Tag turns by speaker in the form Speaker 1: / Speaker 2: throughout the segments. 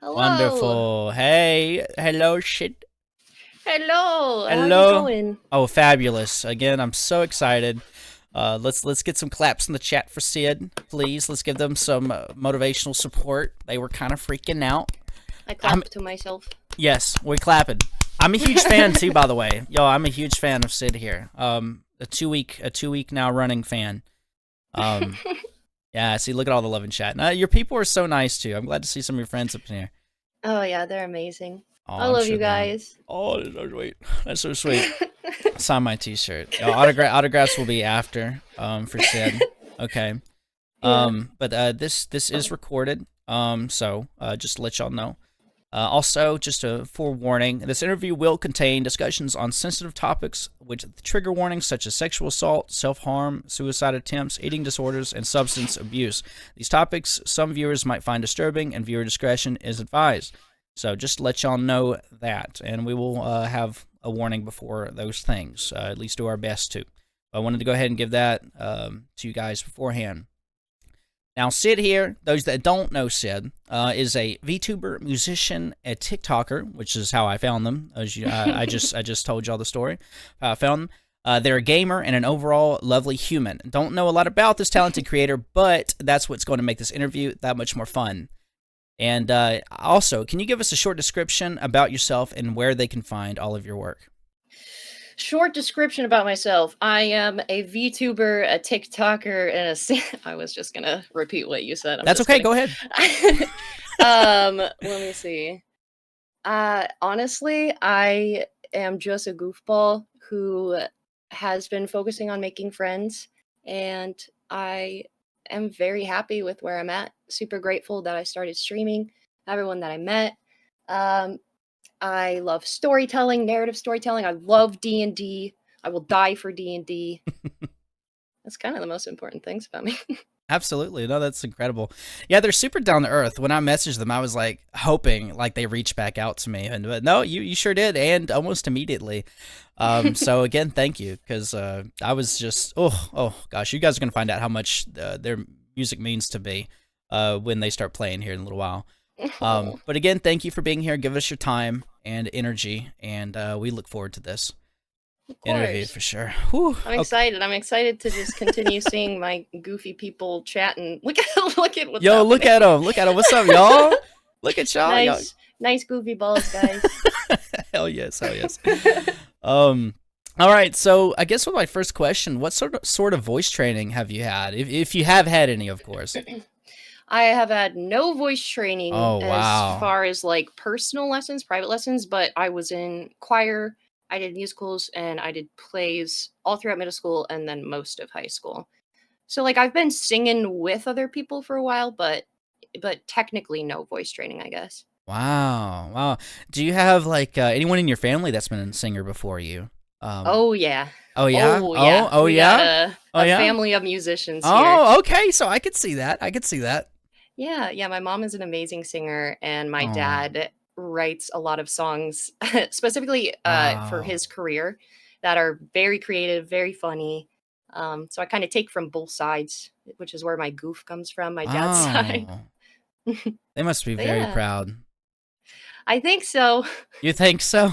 Speaker 1: Hello.
Speaker 2: Wonderful. Hey, hello, shit.
Speaker 1: Hello. How's it
Speaker 2: Hello.
Speaker 1: going?
Speaker 2: Oh, fabulous. Again, I'm so excited. Let's get some claps in the chat for Sid, please. Let's give them some motivational support. They were kind of freaking out.
Speaker 1: I
Speaker 2: I'm
Speaker 1: clap to myself.
Speaker 2: Yes, we're clapping. I'm a huge fan too, by the way. Yo, I'm a huge fan of Sid here. A 2 week now running fan. Um, yeah. See, look at all the love in chat. Now, your people are so nice too. I'm glad to see some of your friends up here.
Speaker 1: Oh yeah, they're amazing.
Speaker 2: Oh,
Speaker 1: I
Speaker 2: I'm
Speaker 1: love
Speaker 2: sure
Speaker 1: you
Speaker 2: they are.
Speaker 1: guys.
Speaker 2: Oh, that's so sweet. That's so sweet. Sign my T-shirt. Autographs will be after. For Sid. Okay.
Speaker 1: Yeah.
Speaker 2: This is recorded. Just to let y'all know. Also, just a forewarning: this interview will contain discussions on sensitive topics, with trigger warnings such as sexual assault, self-harm, suicide attempts, eating disorders, and substance abuse. These topics some viewers might find disturbing, and viewer discretion is advised. So just to let y'all know that, and we will have a warning before those things. At least do our best to. I wanted to go ahead and give that to you guys beforehand. Now, Sid here, those that don't know Sid, is a VTuber, musician, a TikToker, which is how I found them. I just told y'all the story. How I found them. They're a gamer and an overall lovely human. Don't know a lot about this talented creator, but that's what's going to make this interview that much more fun. And also, can you give us a short description about yourself and where they can find all of your work?
Speaker 1: Short description about myself. I am a VTuber, a TikToker, and I was just gonna repeat what you said. I'm
Speaker 2: That's
Speaker 1: just
Speaker 2: okay.
Speaker 1: kidding.
Speaker 2: Go ahead.
Speaker 1: Let me see. Honestly, I am just a goofball who has been focusing on making friends, and I am very happy with where I'm at. Super grateful that I started streaming, everyone that I met. Um, I love storytelling, narrative storytelling. I love D&D. I will die for D&D. That's kind of the most important things about me.
Speaker 2: Absolutely. No, that's incredible. Yeah, they're super down to earth. When I messaged them, I was like hoping like they reach back out to me. But no, you sure did, and almost immediately. So again, thank you, because I was just oh gosh, you guys are gonna find out how much their music means to me when they start playing here in a little while.
Speaker 1: Oh,
Speaker 2: But again, thank you for being here. Give us your time and energy, and we look forward to this
Speaker 1: of
Speaker 2: interview
Speaker 1: course.
Speaker 2: for sure. Whew.
Speaker 1: I'm
Speaker 2: Okay.
Speaker 1: excited. I'm excited to just continue seeing my goofy people chat and look at what's
Speaker 2: Yo, look
Speaker 1: happening.
Speaker 2: at him. Look at him. What's up, y'all? Look at y'all. Y'all.
Speaker 1: Nice, nice goofy balls, guys.
Speaker 2: Hell yes, hell yes. Um, all right. So I guess with my first question, what sort of voice training have you had, if you have had any, of course?
Speaker 1: I have had no voice training
Speaker 2: Oh
Speaker 1: as
Speaker 2: wow.
Speaker 1: far as like personal lessons, private lessons, but I was in choir, I did musicals, and I did plays all throughout middle school and then most of high school. So like I've been singing with other people for a while, but technically no voice training, I guess.
Speaker 2: Wow, wow. Do you have like anyone in your family that's been a singer before you? Um.
Speaker 1: Oh yeah.
Speaker 2: Oh yeah.
Speaker 1: Oh
Speaker 2: Oh
Speaker 1: yeah.
Speaker 2: oh
Speaker 1: We got
Speaker 2: yeah.
Speaker 1: a
Speaker 2: Oh
Speaker 1: a
Speaker 2: yeah.
Speaker 1: family of musicians here.
Speaker 2: Oh okay. So I could see that. I could see that.
Speaker 1: Yeah, yeah, my mom is an amazing singer and my
Speaker 2: Oh
Speaker 1: dad writes a lot of songs specifically for
Speaker 2: wow.
Speaker 1: his career that are very creative, very funny. So I kind of take from both sides, which is where my goof comes from, my dad's side.
Speaker 2: Wow. They must be
Speaker 1: But
Speaker 2: very
Speaker 1: yeah,
Speaker 2: proud.
Speaker 1: I think so.
Speaker 2: You think so?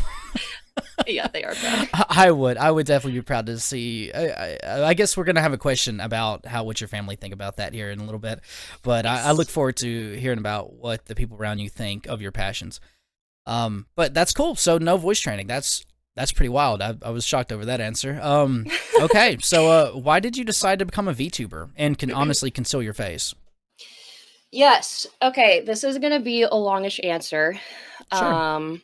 Speaker 1: Yeah, they are proud.
Speaker 2: I would definitely be proud to see. I guess we're gonna have a question about how what your family think about that here in a little bit, but I look
Speaker 1: Yes.
Speaker 2: forward to hearing about what the people around you think of your passions. But that's cool. So no voice training. That's pretty wild. I was shocked over that answer. Okay. So why did you decide to become a VTuber and can honestly conceal your face?
Speaker 1: Yes. Okay, this is gonna be a longish answer.
Speaker 2: Sure.
Speaker 1: Um,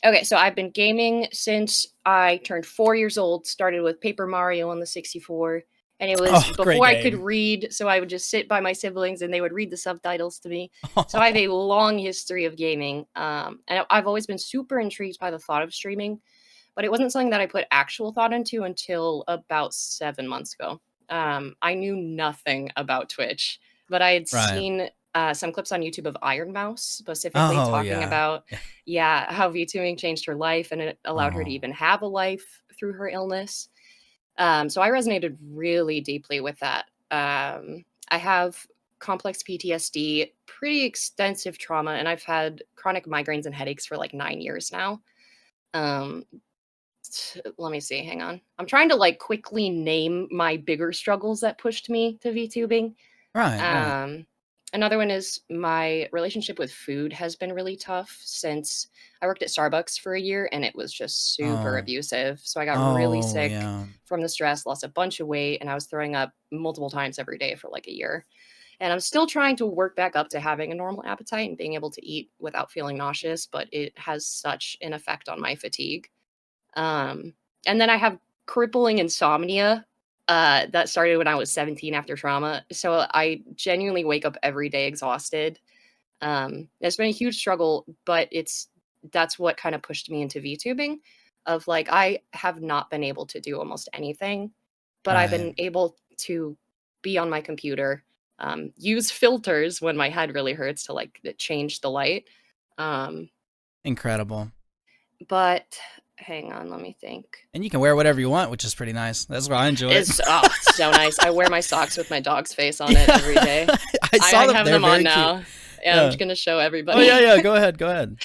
Speaker 1: okay, so I've been gaming since I turned 4 years old. Started with Paper Mario on the 64, and it was
Speaker 2: Oh, great
Speaker 1: before I could
Speaker 2: game.
Speaker 1: read. So I would just sit by my siblings, and they would read the subtitles to me. So I have a long history of gaming, and I've always been super intrigued by the thought of streaming, but it wasn't something that I put actual thought into until about 7 months ago. I knew nothing about Twitch, but I had
Speaker 2: Right.
Speaker 1: seen some clips on YouTube of Iron Mouse specifically
Speaker 2: Oh
Speaker 1: talking
Speaker 2: yeah.
Speaker 1: about, yeah, how VTubing changed her life and it allowed her to
Speaker 2: Oh.
Speaker 1: even have a life through her illness. So I resonated really deeply with that. I have complex PTSD, pretty extensive trauma, and I've had chronic migraines and headaches for like 9 years now. Um, Let me see. Hang on. I'm trying to like quickly name my bigger struggles that pushed me to VTubing.
Speaker 2: Right, right.
Speaker 1: Um, Another one is my relationship with food has been really tough since I worked at Starbucks for a year and it was just super
Speaker 2: Oh,
Speaker 1: abusive. So I got really
Speaker 2: oh,
Speaker 1: sick
Speaker 2: yeah.
Speaker 1: from the stress, lost a bunch of weight, and I was throwing up multiple times every day for like a year. And I'm still trying to work back up to having a normal appetite and being able to eat without feeling nauseous, but it has such an effect on my fatigue. Um, and then I have crippling insomnia that started when I was 17 after trauma. So I genuinely wake up every day exhausted. It's been a huge struggle, but that's what kind of pushed me into VTubing. Of like, I have not been able to do almost anything, but I've
Speaker 2: Right.
Speaker 1: been able to be on my computer, use filters when my head really hurts to like change the light. Um,
Speaker 2: Incredible.
Speaker 1: but hang on, let me think.
Speaker 2: And you can wear whatever you want, which is pretty nice. That's why I enjoy it.
Speaker 1: It's so nice. I wear my socks with my dog's face on it
Speaker 2: Yeah.
Speaker 1: every day.
Speaker 2: I saw
Speaker 1: I
Speaker 2: them.
Speaker 1: have
Speaker 2: They're
Speaker 1: them on
Speaker 2: very cute.
Speaker 1: now. Yeah, I'm
Speaker 2: Yeah.
Speaker 1: just gonna show
Speaker 2: Oh,
Speaker 1: everybody.
Speaker 2: yeah, yeah. Go ahead. Go ahead.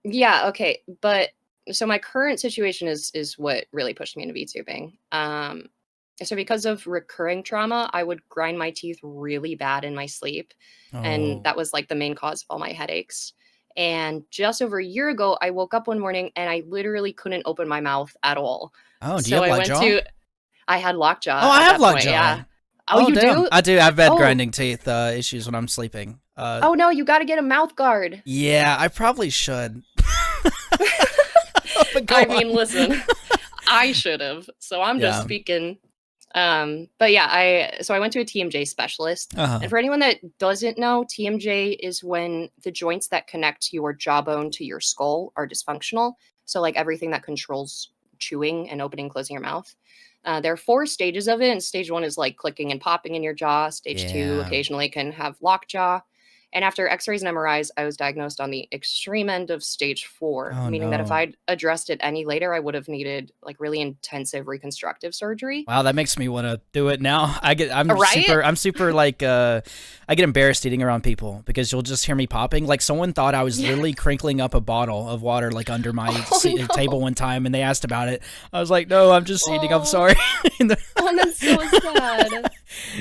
Speaker 1: Yeah, okay. But so my current situation is what really pushed me into VTubing. So because of recurring trauma, I would grind my teeth really bad in my sleep, and
Speaker 2: Oh.
Speaker 1: that was like the main cause of all my headaches. And just over a year ago, I woke up one morning and I literally couldn't open my mouth at all.
Speaker 2: Oh, do you
Speaker 1: So
Speaker 2: have
Speaker 1: I went
Speaker 2: lockjaw?
Speaker 1: to I had lockjaw
Speaker 2: Oh, I
Speaker 1: at
Speaker 2: have
Speaker 1: that point,
Speaker 2: lockjaw.
Speaker 1: yeah. Oh,
Speaker 2: Oh,
Speaker 1: you
Speaker 2: damn.
Speaker 1: do?
Speaker 2: I do. I've had
Speaker 1: Oh.
Speaker 2: grinding teeth issues when I'm sleeping.
Speaker 1: Oh, no, you gotta get a mouth guard.
Speaker 2: Yeah, I probably should. But go
Speaker 1: I
Speaker 2: on.
Speaker 1: mean, listen, I should've, so I'm just
Speaker 2: Yeah.
Speaker 1: speaking. But yeah, I went to a TMJ specialist,
Speaker 2: Uh-huh.
Speaker 1: and for anyone that doesn't know, TMJ is when the joints that connect your jawbone to your skull are dysfunctional. So like everything that controls chewing and opening and closing your mouth. There are 4 stages of it, and stage 1 is like clicking and popping in your jaw. Stage 2
Speaker 2: Yeah.
Speaker 1: occasionally can have lockjaw. And after X-rays and MRIs, I was diagnosed on the extreme end of stage 4,
Speaker 2: Oh,
Speaker 1: meaning that if
Speaker 2: no.
Speaker 1: I'd addressed it any later, I would have needed like really intensive reconstructive surgery.
Speaker 2: Wow, that makes me want to do it now.
Speaker 1: Right?
Speaker 2: I'm super like I get embarrassed eating around people because you'll just hear me popping. Like someone thought I was
Speaker 1: Yeah.
Speaker 2: literally crinkling up a bottle of water like under my
Speaker 1: Oh,
Speaker 2: table
Speaker 1: no.
Speaker 2: one time, and they asked about it. I was like, "No, I'm just eating. I'm
Speaker 1: Oh.
Speaker 2: sorry."
Speaker 1: Oh, that's so sad.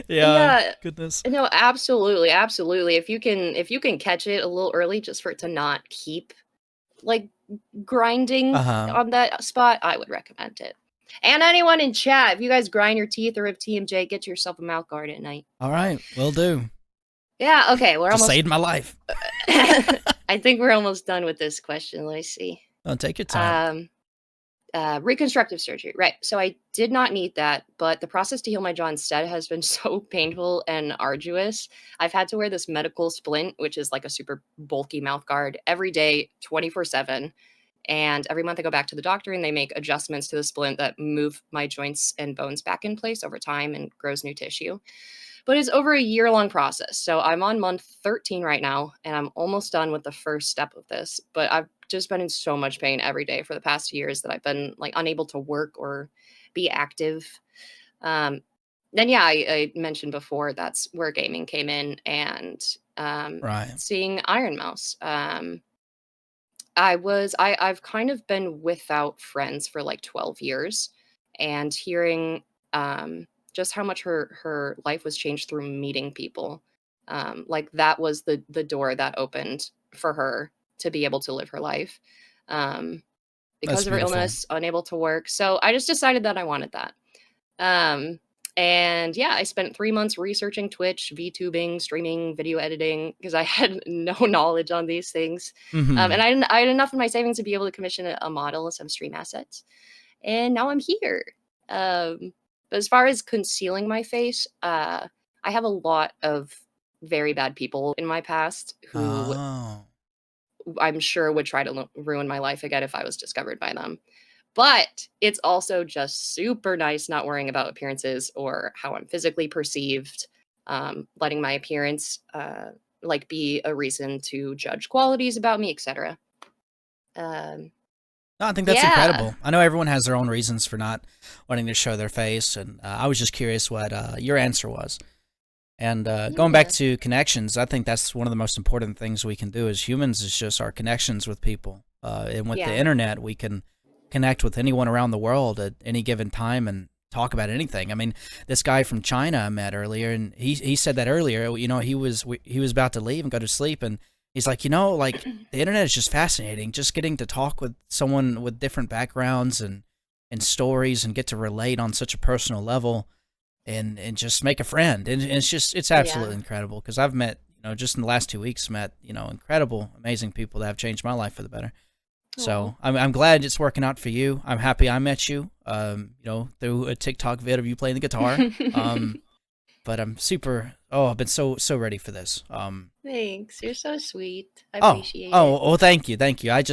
Speaker 2: Yeah,
Speaker 1: Yeah.
Speaker 2: goodness.
Speaker 1: No, absolutely, absolutely. If you can catch it a little early just for it to not keep, like, grinding
Speaker 2: Uh-huh.
Speaker 1: on that spot, I would recommend it. And anyone in chat, if you guys grind your teeth or have TMJ, get yourself a mouth guard at night.
Speaker 2: All right, will do.
Speaker 1: Yeah, okay, we're
Speaker 2: Just
Speaker 1: almost
Speaker 2: saved my life.
Speaker 1: I think we're almost done with this question. Let me see.
Speaker 2: Don't take your time.
Speaker 1: Reconstructive surgery, right? So I did not need that, but the process to heal my jaw instead has been so painful and arduous. I've had to wear this medical splint, which is like a super bulky mouth guard, every day, 24/7. And every month I go back to the doctor and they make adjustments to the splint that move my joints and bones back in place over time and grows new tissue. But it's over a year-long process. So I'm on month 13 right now, and I'm almost done with the first step of this. But I've just been in so much pain every day for the past years that I've been like unable to work or be active. Um, then yeah, I mentioned before that's where gaming came in, and
Speaker 2: Right.
Speaker 1: seeing Iron Mouse. I've kind of been without friends for like 12 years, and hearing just how much her life was changed through meeting people. Like that was the door that opened for her to be able to live her life. Um,
Speaker 2: That's
Speaker 1: because of her
Speaker 2: beautiful.
Speaker 1: illness, unable to work. So I just decided that I wanted that. Um, and yeah, I spent 3 months researching Twitch, VTubing, streaming, video editing because I had no knowledge on these things. And
Speaker 2: Mhm.
Speaker 1: I had enough in my savings to be able to commission a model and some stream assets. And now I'm here. But as far as concealing my face, I have a lot of very bad people in my past who
Speaker 2: Oh.
Speaker 1: I'm sure would try to ruin my life again if I was discovered by them. But it's also just super nice not worrying about appearances or how I'm physically perceived, letting my appearance like be a reason to judge qualities about me, etc. Um,
Speaker 2: No, I think that's
Speaker 1: yeah.
Speaker 2: incredible. I know everyone has their own reasons for not wanting to show their face, and I was just curious what your answer was. And going back
Speaker 1: Yeah.
Speaker 2: to connections, I think that's one of the most important things we can do as humans is just our connections with people. And with the
Speaker 1: Yeah.
Speaker 2: internet, we can connect with anyone around the world at any given time and talk about anything. I mean, this guy from China I met earlier, and he said that earlier. You know, he was about to leave and go to sleep, and he's like, you know, like the internet is just fascinating. Just getting to talk with someone with different backgrounds and stories, and get to relate on such a personal level and just make a friend. And it's just, it's
Speaker 1: Yeah.
Speaker 2: absolutely incredible because I've met, you know, just in the last 2 weeks, met, you know, incredible, amazing people that have changed my life for the better.
Speaker 1: Oh.
Speaker 2: So I'm glad it's working out for you. I'm happy I met you, you know, through a TikTok vid of you playing the guitar. But I'm super, oh, I've been so ready for this.
Speaker 1: Thanks. You're so sweet. I
Speaker 2: Oh,
Speaker 1: appreciate it.
Speaker 2: oh, well, thank you. Thank you. I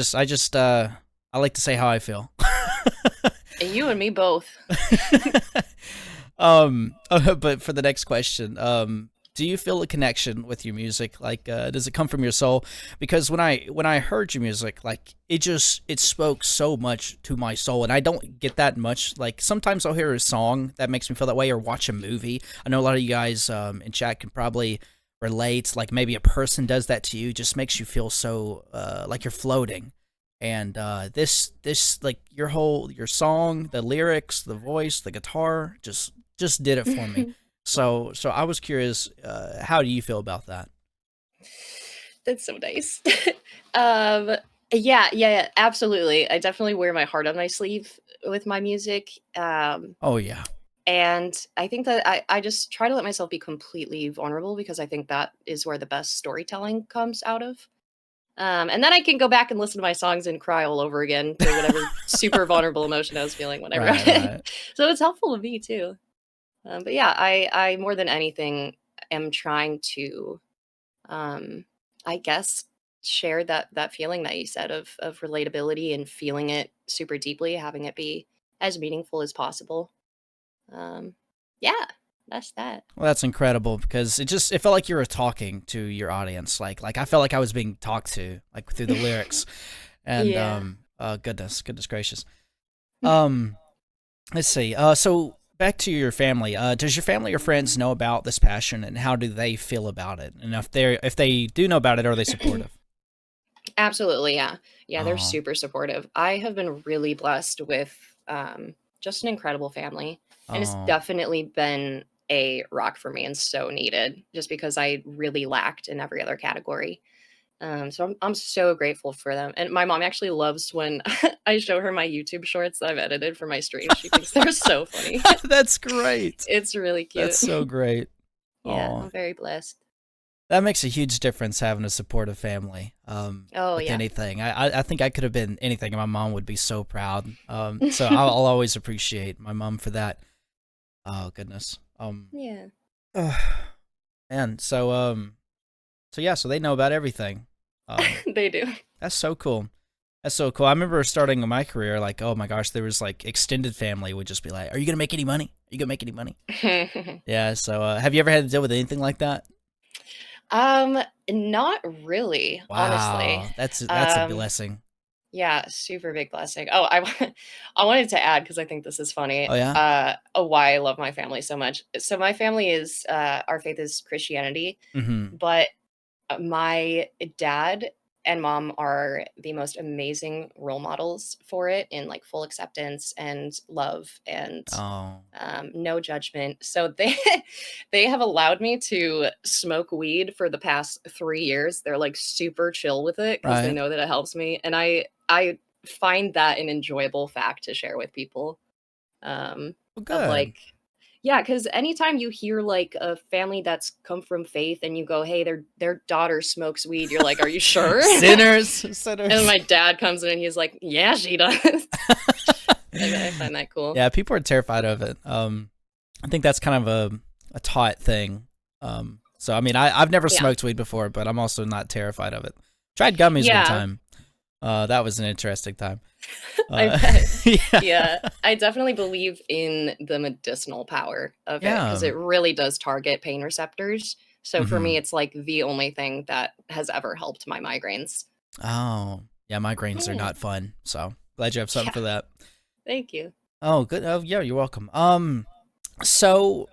Speaker 2: like to say how I feel.
Speaker 1: And you and me both.
Speaker 2: But for the next question, do you feel a connection with your music? Like, does it come from your soul? Because when I heard your music, like it spoke so much to my soul, and I don't get that much. Like sometimes I'll hear a song that makes me feel that way, or watch a movie. I know a lot of you guys in chat can probably relate. Like maybe a person does that to you, just makes you feel so like you're floating. And this like your song, the lyrics, the voice, the guitar, just did it for me. So I was curious, how do you feel about that?
Speaker 1: That's so nice. um, yeah, absolutely. I definitely wear my heart on my sleeve with my music.
Speaker 2: Oh yeah,
Speaker 1: And I think that I just try to let myself be completely vulnerable because I think that is where the best storytelling comes out of. And then I can go back and listen to my songs and cry all over again to whatever super vulnerable emotion I was feeling when I
Speaker 2: right,
Speaker 1: wrote it.
Speaker 2: right.
Speaker 1: So it's helpful to me too. But yeah, I more than anything am trying to, um, I guess, share that feeling that you said of relatability and feeling it super deeply, having it be as meaningful as possible. Um, yeah, that's that.
Speaker 2: Well, that's incredible because it felt like you were talking to your audience. Like I felt like I was being talked to, like through the lyrics. And
Speaker 1: Yeah.
Speaker 2: goodness gracious. Um, let's see. So back to your family. Does your family or friends know about this passion, and how do they feel about it? And if they do know about it, are they supportive?
Speaker 1: Absolutely, yeah. Yeah, they're
Speaker 2: Oh,
Speaker 1: super supportive. I have been really blessed with just an incredible family, and it's
Speaker 2: oh,
Speaker 1: definitely been a rock for me and so needed just because I really lacked in every other category. So I'm so grateful for them. And my mom actually loves when I show her my YouTube shorts that I've edited for my streams. She thinks they're so funny.
Speaker 2: that's great.
Speaker 1: It's really
Speaker 2: That's
Speaker 1: cute.
Speaker 2: so great.
Speaker 1: Yeah,
Speaker 2: Oh,
Speaker 1: I'm very blessed.
Speaker 2: that makes a huge difference having a supportive family.
Speaker 1: Oh,
Speaker 2: With
Speaker 1: yeah.
Speaker 2: anything, I think I could have been anything, and my mom would be so proud. So I'll always appreciate my mom for that. Oh goodness.
Speaker 1: Yeah,
Speaker 2: And so yeah, so they know about everything.
Speaker 1: they do.
Speaker 2: That's so cool. That's so cool. I remember starting my career, like, oh my gosh, there was like extended family would just be like, "Are you gonna make any money? Are you gonna make any money?" Yeah. So have you ever had to deal with anything like that?
Speaker 1: Um, Not really, honestly.
Speaker 2: Wow, that's a
Speaker 1: Um,
Speaker 2: blessing.
Speaker 1: yeah, super big blessing. Oh, I wanted to add because I think this is funny.
Speaker 2: Oh yeah.
Speaker 1: Why I love my family so much. So my family is our faith is Christianity,
Speaker 2: Mm-hmm.
Speaker 1: but my dad and mom are the most amazing role models for it in like full acceptance and love and
Speaker 2: Oh,
Speaker 1: no judgment. So they they have allowed me to smoke weed for the past 3 years. They're like super chill with it because they
Speaker 2: right.
Speaker 1: know that it helps me, and I find that an enjoyable fact to share with people. Um,
Speaker 2: Well,
Speaker 1: of
Speaker 2: good.
Speaker 1: like, yeah, because anytime you hear like a family that's come from faith and you go, "Hey, their daughter smokes weed," you're like, "Are you sure?"
Speaker 2: Sinners,
Speaker 1: And
Speaker 2: sinners.
Speaker 1: my dad comes in and he's like, "Yeah, she does." I find that cool.
Speaker 2: Yeah, people are terrified of it. I think that's kind of a taught thing. So I mean, I've never
Speaker 1: Yeah.
Speaker 2: smoked weed before, but I'm also not terrified of it. Tried gummies one
Speaker 1: Yeah,
Speaker 2: time. That was an interesting time.
Speaker 1: I
Speaker 2: Uh,
Speaker 1: bet.
Speaker 2: yeah,
Speaker 1: Yeah, I definitely believe in the medicinal power of it
Speaker 2: yeah.
Speaker 1: because it really does target pain receptors. So for me,
Speaker 2: Hmm.
Speaker 1: it's like the only thing that has ever helped my migraines.
Speaker 2: Oh, yeah. Migraines are
Speaker 1: Yeah.
Speaker 2: not fun. So glad you have something
Speaker 1: Yeah.
Speaker 2: for that.
Speaker 1: Thank you.
Speaker 2: Oh, good. Oh, yeah. You're welcome. So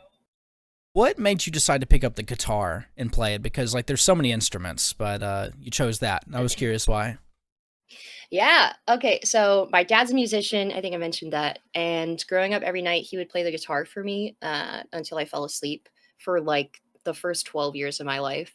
Speaker 2: What made you decide to pick up the guitar and play it? Because like there's so many instruments, but you chose that. I was curious why.
Speaker 1: Yeah. Okay. So my dad's a musician. I think I mentioned that. And growing up every night, he would play the guitar for me until I fell asleep for like the first 12 years of my life.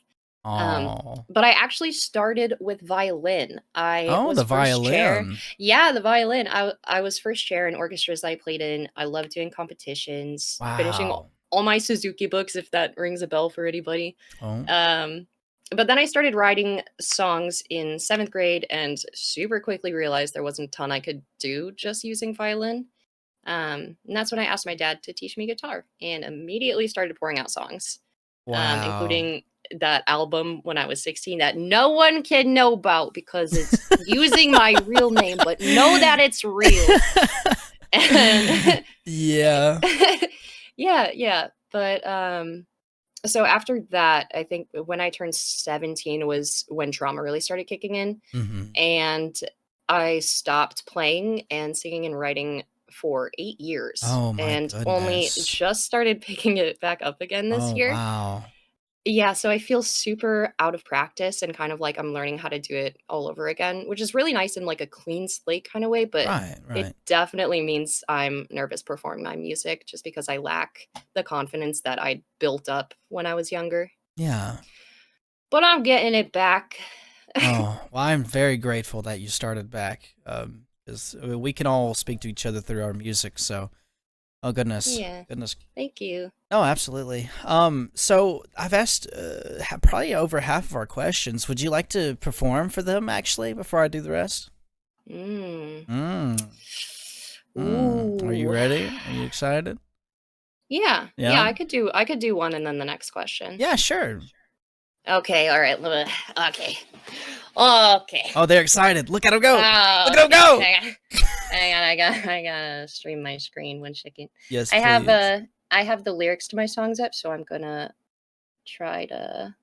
Speaker 2: Oh,
Speaker 1: But I actually started with violin. I
Speaker 2: oh,
Speaker 1: was
Speaker 2: the
Speaker 1: first chair.
Speaker 2: violin.
Speaker 1: Yeah, the violin. I was first chair in orchestras that I played in. I loved doing competitions, finishing
Speaker 2: Wow.
Speaker 1: all my Suzuki books, if that rings a bell for anybody.
Speaker 2: Oh,
Speaker 1: Um, but then I started writing songs in seventh grade and super quickly realized there wasn't a ton I could do just using violin. And that's when I asked my dad to teach me guitar and immediately started pouring out songs,
Speaker 2: wow.
Speaker 1: including that album when I was 16 that no one can know about because it's using my real name, but know that it's real. And
Speaker 2: Yeah.
Speaker 1: yeah, yeah. But so after that, I think when I turned 17 was when trauma really started kicking in.
Speaker 2: Hmm.
Speaker 1: And I stopped playing and singing and writing for 8 years
Speaker 2: Oh my
Speaker 1: and only
Speaker 2: goodness.
Speaker 1: just started picking it back up again this
Speaker 2: Oh
Speaker 1: year.
Speaker 2: wow.
Speaker 1: Yeah, so I feel super out of practice and kind of like I'm learning how to do it all over again, which is really nice in like a clean slate kind of way, but
Speaker 2: Right,
Speaker 1: it
Speaker 2: right.
Speaker 1: definitely means I'm nervous performing my music just because I lack the confidence that I built up when I was younger.
Speaker 2: Yeah.
Speaker 1: But I'm getting it back.
Speaker 2: Oh, well, I'm very grateful that you started back. 'Cause we can all speak to each other through our music. So, oh goodness,
Speaker 1: Yeah.
Speaker 2: goodness.
Speaker 1: Thank you.
Speaker 2: Oh, absolutely. So I've asked probably over half of our questions. Would you like to perform for them actually before I do the rest?
Speaker 1: Mm.
Speaker 2: Mm. Are you
Speaker 1: Ooh.
Speaker 2: ready? Are you excited?
Speaker 1: Yeah. Yeah,
Speaker 2: Yeah.
Speaker 1: I could do one and then the next question.
Speaker 2: Yeah, sure.
Speaker 1: Okay, all right. Okay. Okay.
Speaker 2: Oh, they're excited. Look at them go.
Speaker 1: Oh,
Speaker 2: Look at them
Speaker 1: okay.
Speaker 2: go.
Speaker 1: I gotta stream my screen one second.
Speaker 2: Yes,
Speaker 1: I have
Speaker 2: please.
Speaker 1: I have the lyrics to my songs up, so I'm gonna try to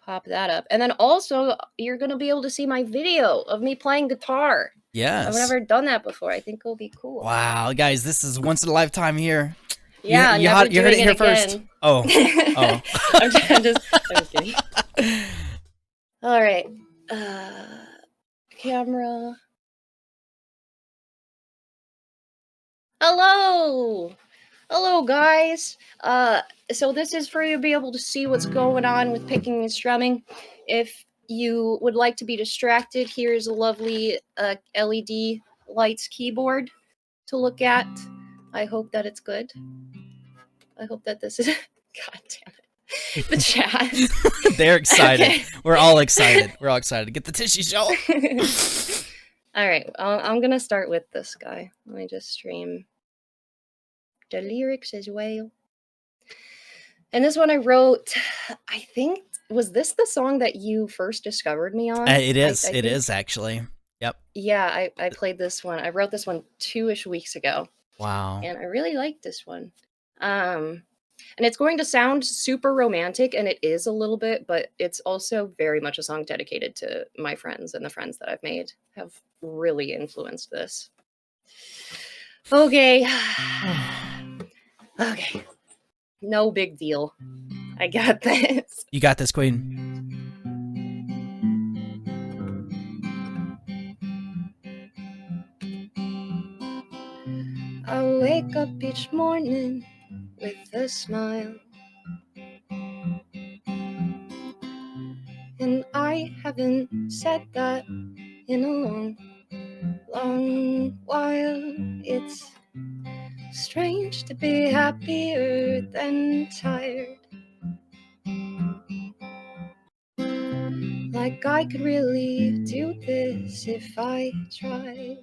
Speaker 1: pop that up. And then also you're gonna be able to see my video of me playing guitar. I've
Speaker 2: Yes.
Speaker 1: never done that before. I think it'll be cool.
Speaker 2: Wow, guys, this is once in a lifetime here.
Speaker 1: Yeah, never
Speaker 2: You heard it
Speaker 1: doing it
Speaker 2: here first.
Speaker 1: again.
Speaker 2: Oh, oh.
Speaker 1: I'm just kidding. All right. Uh, camera. Hello. Hello, guys. So this is for you to be able to see what's going on with picking and strumming. If you would like to be distracted, here's a lovely LED lights keyboard to look at. I hope that it's good. I hope that this is. God damn it. The chat.
Speaker 2: They're excited.
Speaker 1: Okay.
Speaker 2: We're all excited. We're all excited. Get the tissue shawl.
Speaker 1: All right. I'm gonna start with this guy. Let me just stream the lyrics as well. And this one I wrote, I think, was this the song that you first discovered me on?
Speaker 2: It is.
Speaker 1: I
Speaker 2: It
Speaker 1: think,
Speaker 2: is actually. Yep.
Speaker 1: yeah, I played this one. I wrote this one 2-ish weeks ago,
Speaker 2: Wow.
Speaker 1: and I really liked this one. Um, and it's going to sound super romantic, and it is a little bit, but it's also very much a song dedicated to my friends, and the friends that I've made have really influenced this. Okay. Okay. No big deal. I got this.
Speaker 2: You got this, Queen.
Speaker 1: I wake up each morning with a smile, and I haven't said that in a long, long while. It's strange to be happier than tired. Like I could really do this if I tried.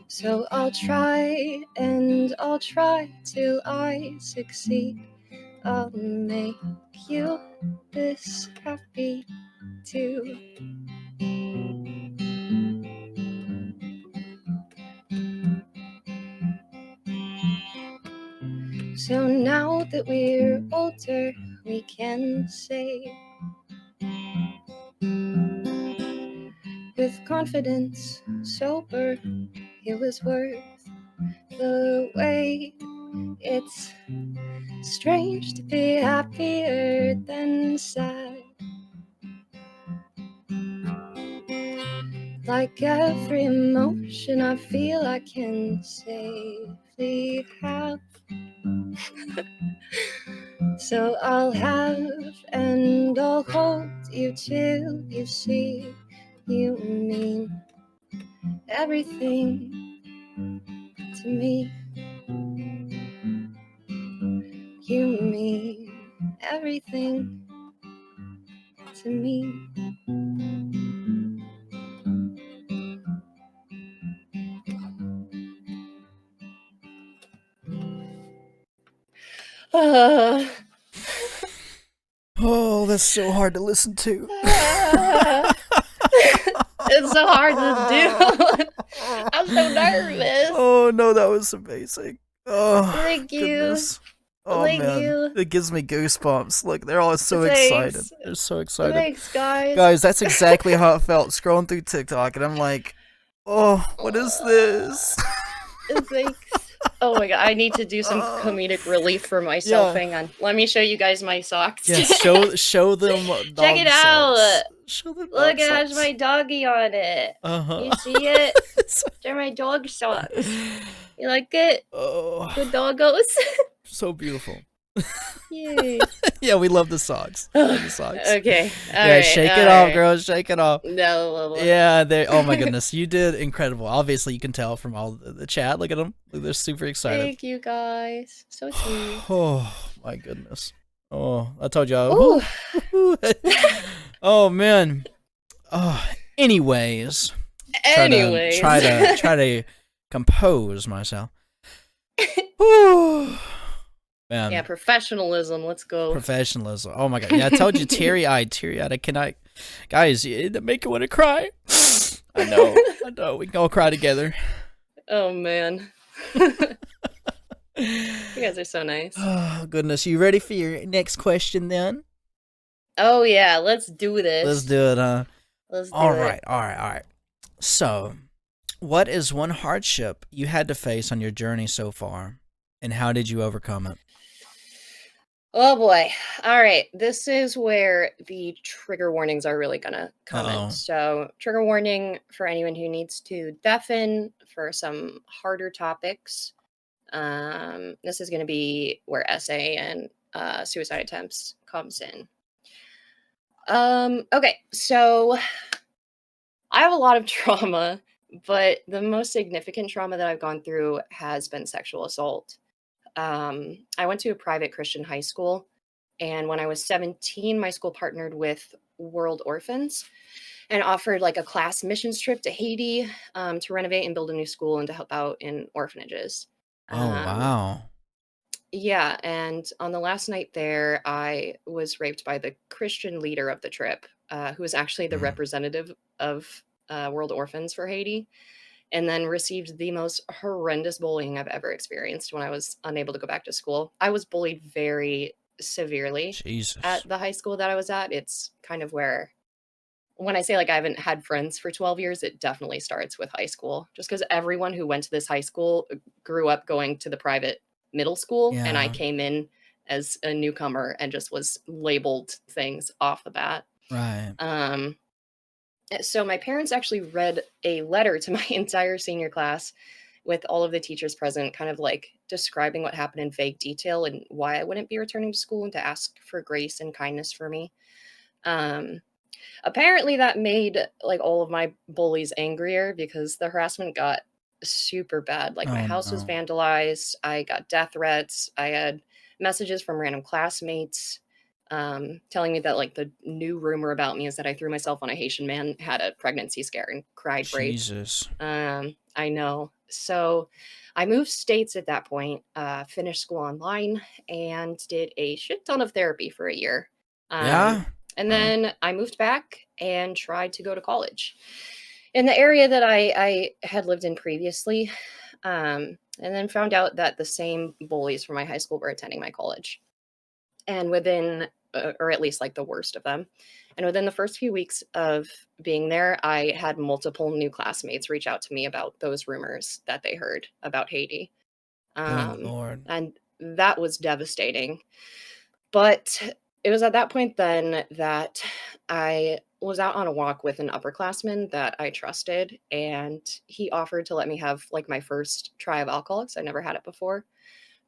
Speaker 1: So I'll try and I'll try till I succeed. I'll make you this happy too. So now that we're older, we can say with confidence, sober, it was worth the way. It's strange to be happier than sad. Like every emotion I feel I can safely have. So I'll have and I'll hold you till you see you mean everything to me. You mean everything to me. Uh,
Speaker 2: Oh, that's so hard to listen to.
Speaker 1: It's so hard to do. I'm so nervous.
Speaker 2: Oh no, that was amazing. Oh,
Speaker 1: Thank you.
Speaker 2: goodness. Oh
Speaker 1: Thank
Speaker 2: man,
Speaker 1: you.
Speaker 2: it gives me goosebumps. Look, they're all so
Speaker 1: Thanks.
Speaker 2: excited. They're so excited.
Speaker 1: Thanks, guys.
Speaker 2: Guys, that's exactly how it felt scrolling through TikTok, and I'm like, oh, what is this?
Speaker 1: Thanks. Oh my god, I need to do some comedic relief for myself.
Speaker 2: Yeah.
Speaker 1: Hang on. Let me show you guys my socks.
Speaker 2: Yes, show them dog
Speaker 1: Check it out.
Speaker 2: socks. Show them
Speaker 1: Look,
Speaker 2: dog
Speaker 1: it has
Speaker 2: socks.
Speaker 1: my doggy on it.
Speaker 2: Uh-huh.
Speaker 1: You see it? They're my dog socks. You like it?
Speaker 2: Oh,
Speaker 1: Good doggos.
Speaker 2: so beautiful.
Speaker 1: Yay.
Speaker 2: Yeah, we love the socks. Love the socks.
Speaker 1: Okay.
Speaker 2: Yeah,
Speaker 1: Alright,
Speaker 2: shake it
Speaker 1: alright.
Speaker 2: off, girl. Shake it off.
Speaker 1: No.
Speaker 2: Yeah, they. Oh my goodness, you did incredible. Obviously, you can tell from all the chat. Look at them. They're super excited.
Speaker 1: Thank you, guys. So sweet.
Speaker 2: Oh my goodness. Oh, I told you. Oh man. Oh. Anyways.
Speaker 1: Anyways.
Speaker 2: Try to compose myself. Man.
Speaker 1: Yeah, professionalism. Let's go.
Speaker 2: Professionalism. Oh my god. Yeah, I told you, teary-eyed. I cannot. Guys, you make it want to cry. I know. We can all cry together.
Speaker 1: Oh man. You guys are so nice.
Speaker 2: Oh goodness. You ready for your next question then?
Speaker 1: Oh yeah, let's do this.
Speaker 2: Let's do it, huh?
Speaker 1: Let's do
Speaker 2: All
Speaker 1: it.
Speaker 2: right. So, what is one hardship you had to face on your journey so far, and how did you overcome it?
Speaker 1: Oh boy. All right. This is where the trigger warnings are really gonna come
Speaker 2: Uh-oh.
Speaker 1: in. So, trigger warning for anyone who needs to deafen for some harder topics. This is gonna be where essay and suicide attempts comes in. Okay, so I have a lot of trauma, but the most significant trauma that I've gone through has been sexual assault. I went to a private Christian high school, and when I was 17, my school partnered with World Orphans and offered like a class missions trip to Haiti to renovate and build a new school and to help out in orphanages.
Speaker 2: Oh wow.
Speaker 1: Yeah, and on the last night there, I was raped by the Christian leader of the trip, who was actually the representative of World Orphans for Haiti, and then received the most horrendous bullying I've ever experienced when I was unable to go back to school. I was bullied very severely
Speaker 2: Jesus.
Speaker 1: at the high school that I was at. It's kind of where, when I say like I haven't had friends for 12 years, it definitely starts with high school, just because everyone who went to this high school grew up going to the private middle school, and I
Speaker 2: Yeah.
Speaker 1: came in as a newcomer and just was labeled things off the bat.
Speaker 2: Right.
Speaker 1: So my parents actually read a letter to my entire senior class with all of the teachers present, kind of like describing what happened in vague detail and why I wouldn't be returning to school, and to ask for grace and kindness for me. Apparently that made like all of my bullies angrier, because the harassment got super bad. Like my house was
Speaker 2: no.
Speaker 1: vandalized. I got death threats. I had messages from random classmates telling me that like the new rumor about me is that I threw myself on a Haitian man, had a pregnancy scare, and cried rape.
Speaker 2: Jesus.
Speaker 1: I know. So I moved states at that point, finished school online, and did a shit ton of therapy for a year.
Speaker 2: Yeah.
Speaker 1: And then I moved back and tried to go to college in the area that I had lived in previously. And then found out that the same bullies from my high school were attending my college. And within, or at least like the worst of them. And within the first few weeks of being there, I had multiple new classmates reach out to me about those rumors that they heard about Haiti.
Speaker 2: Good
Speaker 1: Um,
Speaker 2: Lord.
Speaker 1: and that was devastating. But it was at that point then that I was out on a walk with an upperclassman that I trusted, and he offered to let me have like my first try of alcohol because I never had it before.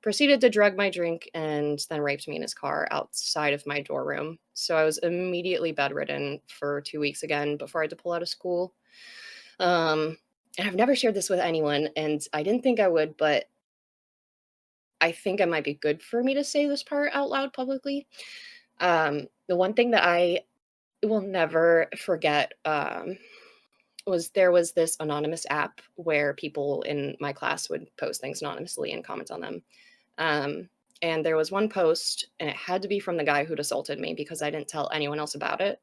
Speaker 1: Proceeded to drug my drink and then raped me in his car outside of my dorm room. So I was immediately bedridden for 2 weeks again before I had to pull out of school. And I've never shared this with anyone, and I didn't think I would, but I think it might be good for me to say this part out loud publicly. The one thing that I will never forget was there was this anonymous app where people in my class would post things anonymously and comment on them. Um, and there was one post, and it had to be from the guy who'd assaulted me because I didn't tell anyone else about it.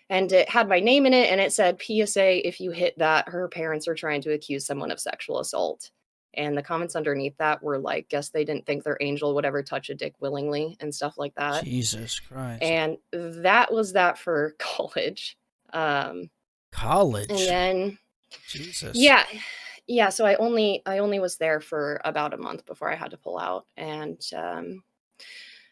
Speaker 1: And it had my name in it, and it said, PSA, if you hit that, her parents are trying to accuse someone of sexual assault. And the comments underneath that were like, guess they didn't think their angel would ever touch a dick willingly and stuff like that.
Speaker 2: Jesus Christ.
Speaker 1: And that was that for college. And
Speaker 2: College.
Speaker 1: then
Speaker 2: Jesus.
Speaker 1: yeah, yeah, so I only was there for about a month before I had to pull out. And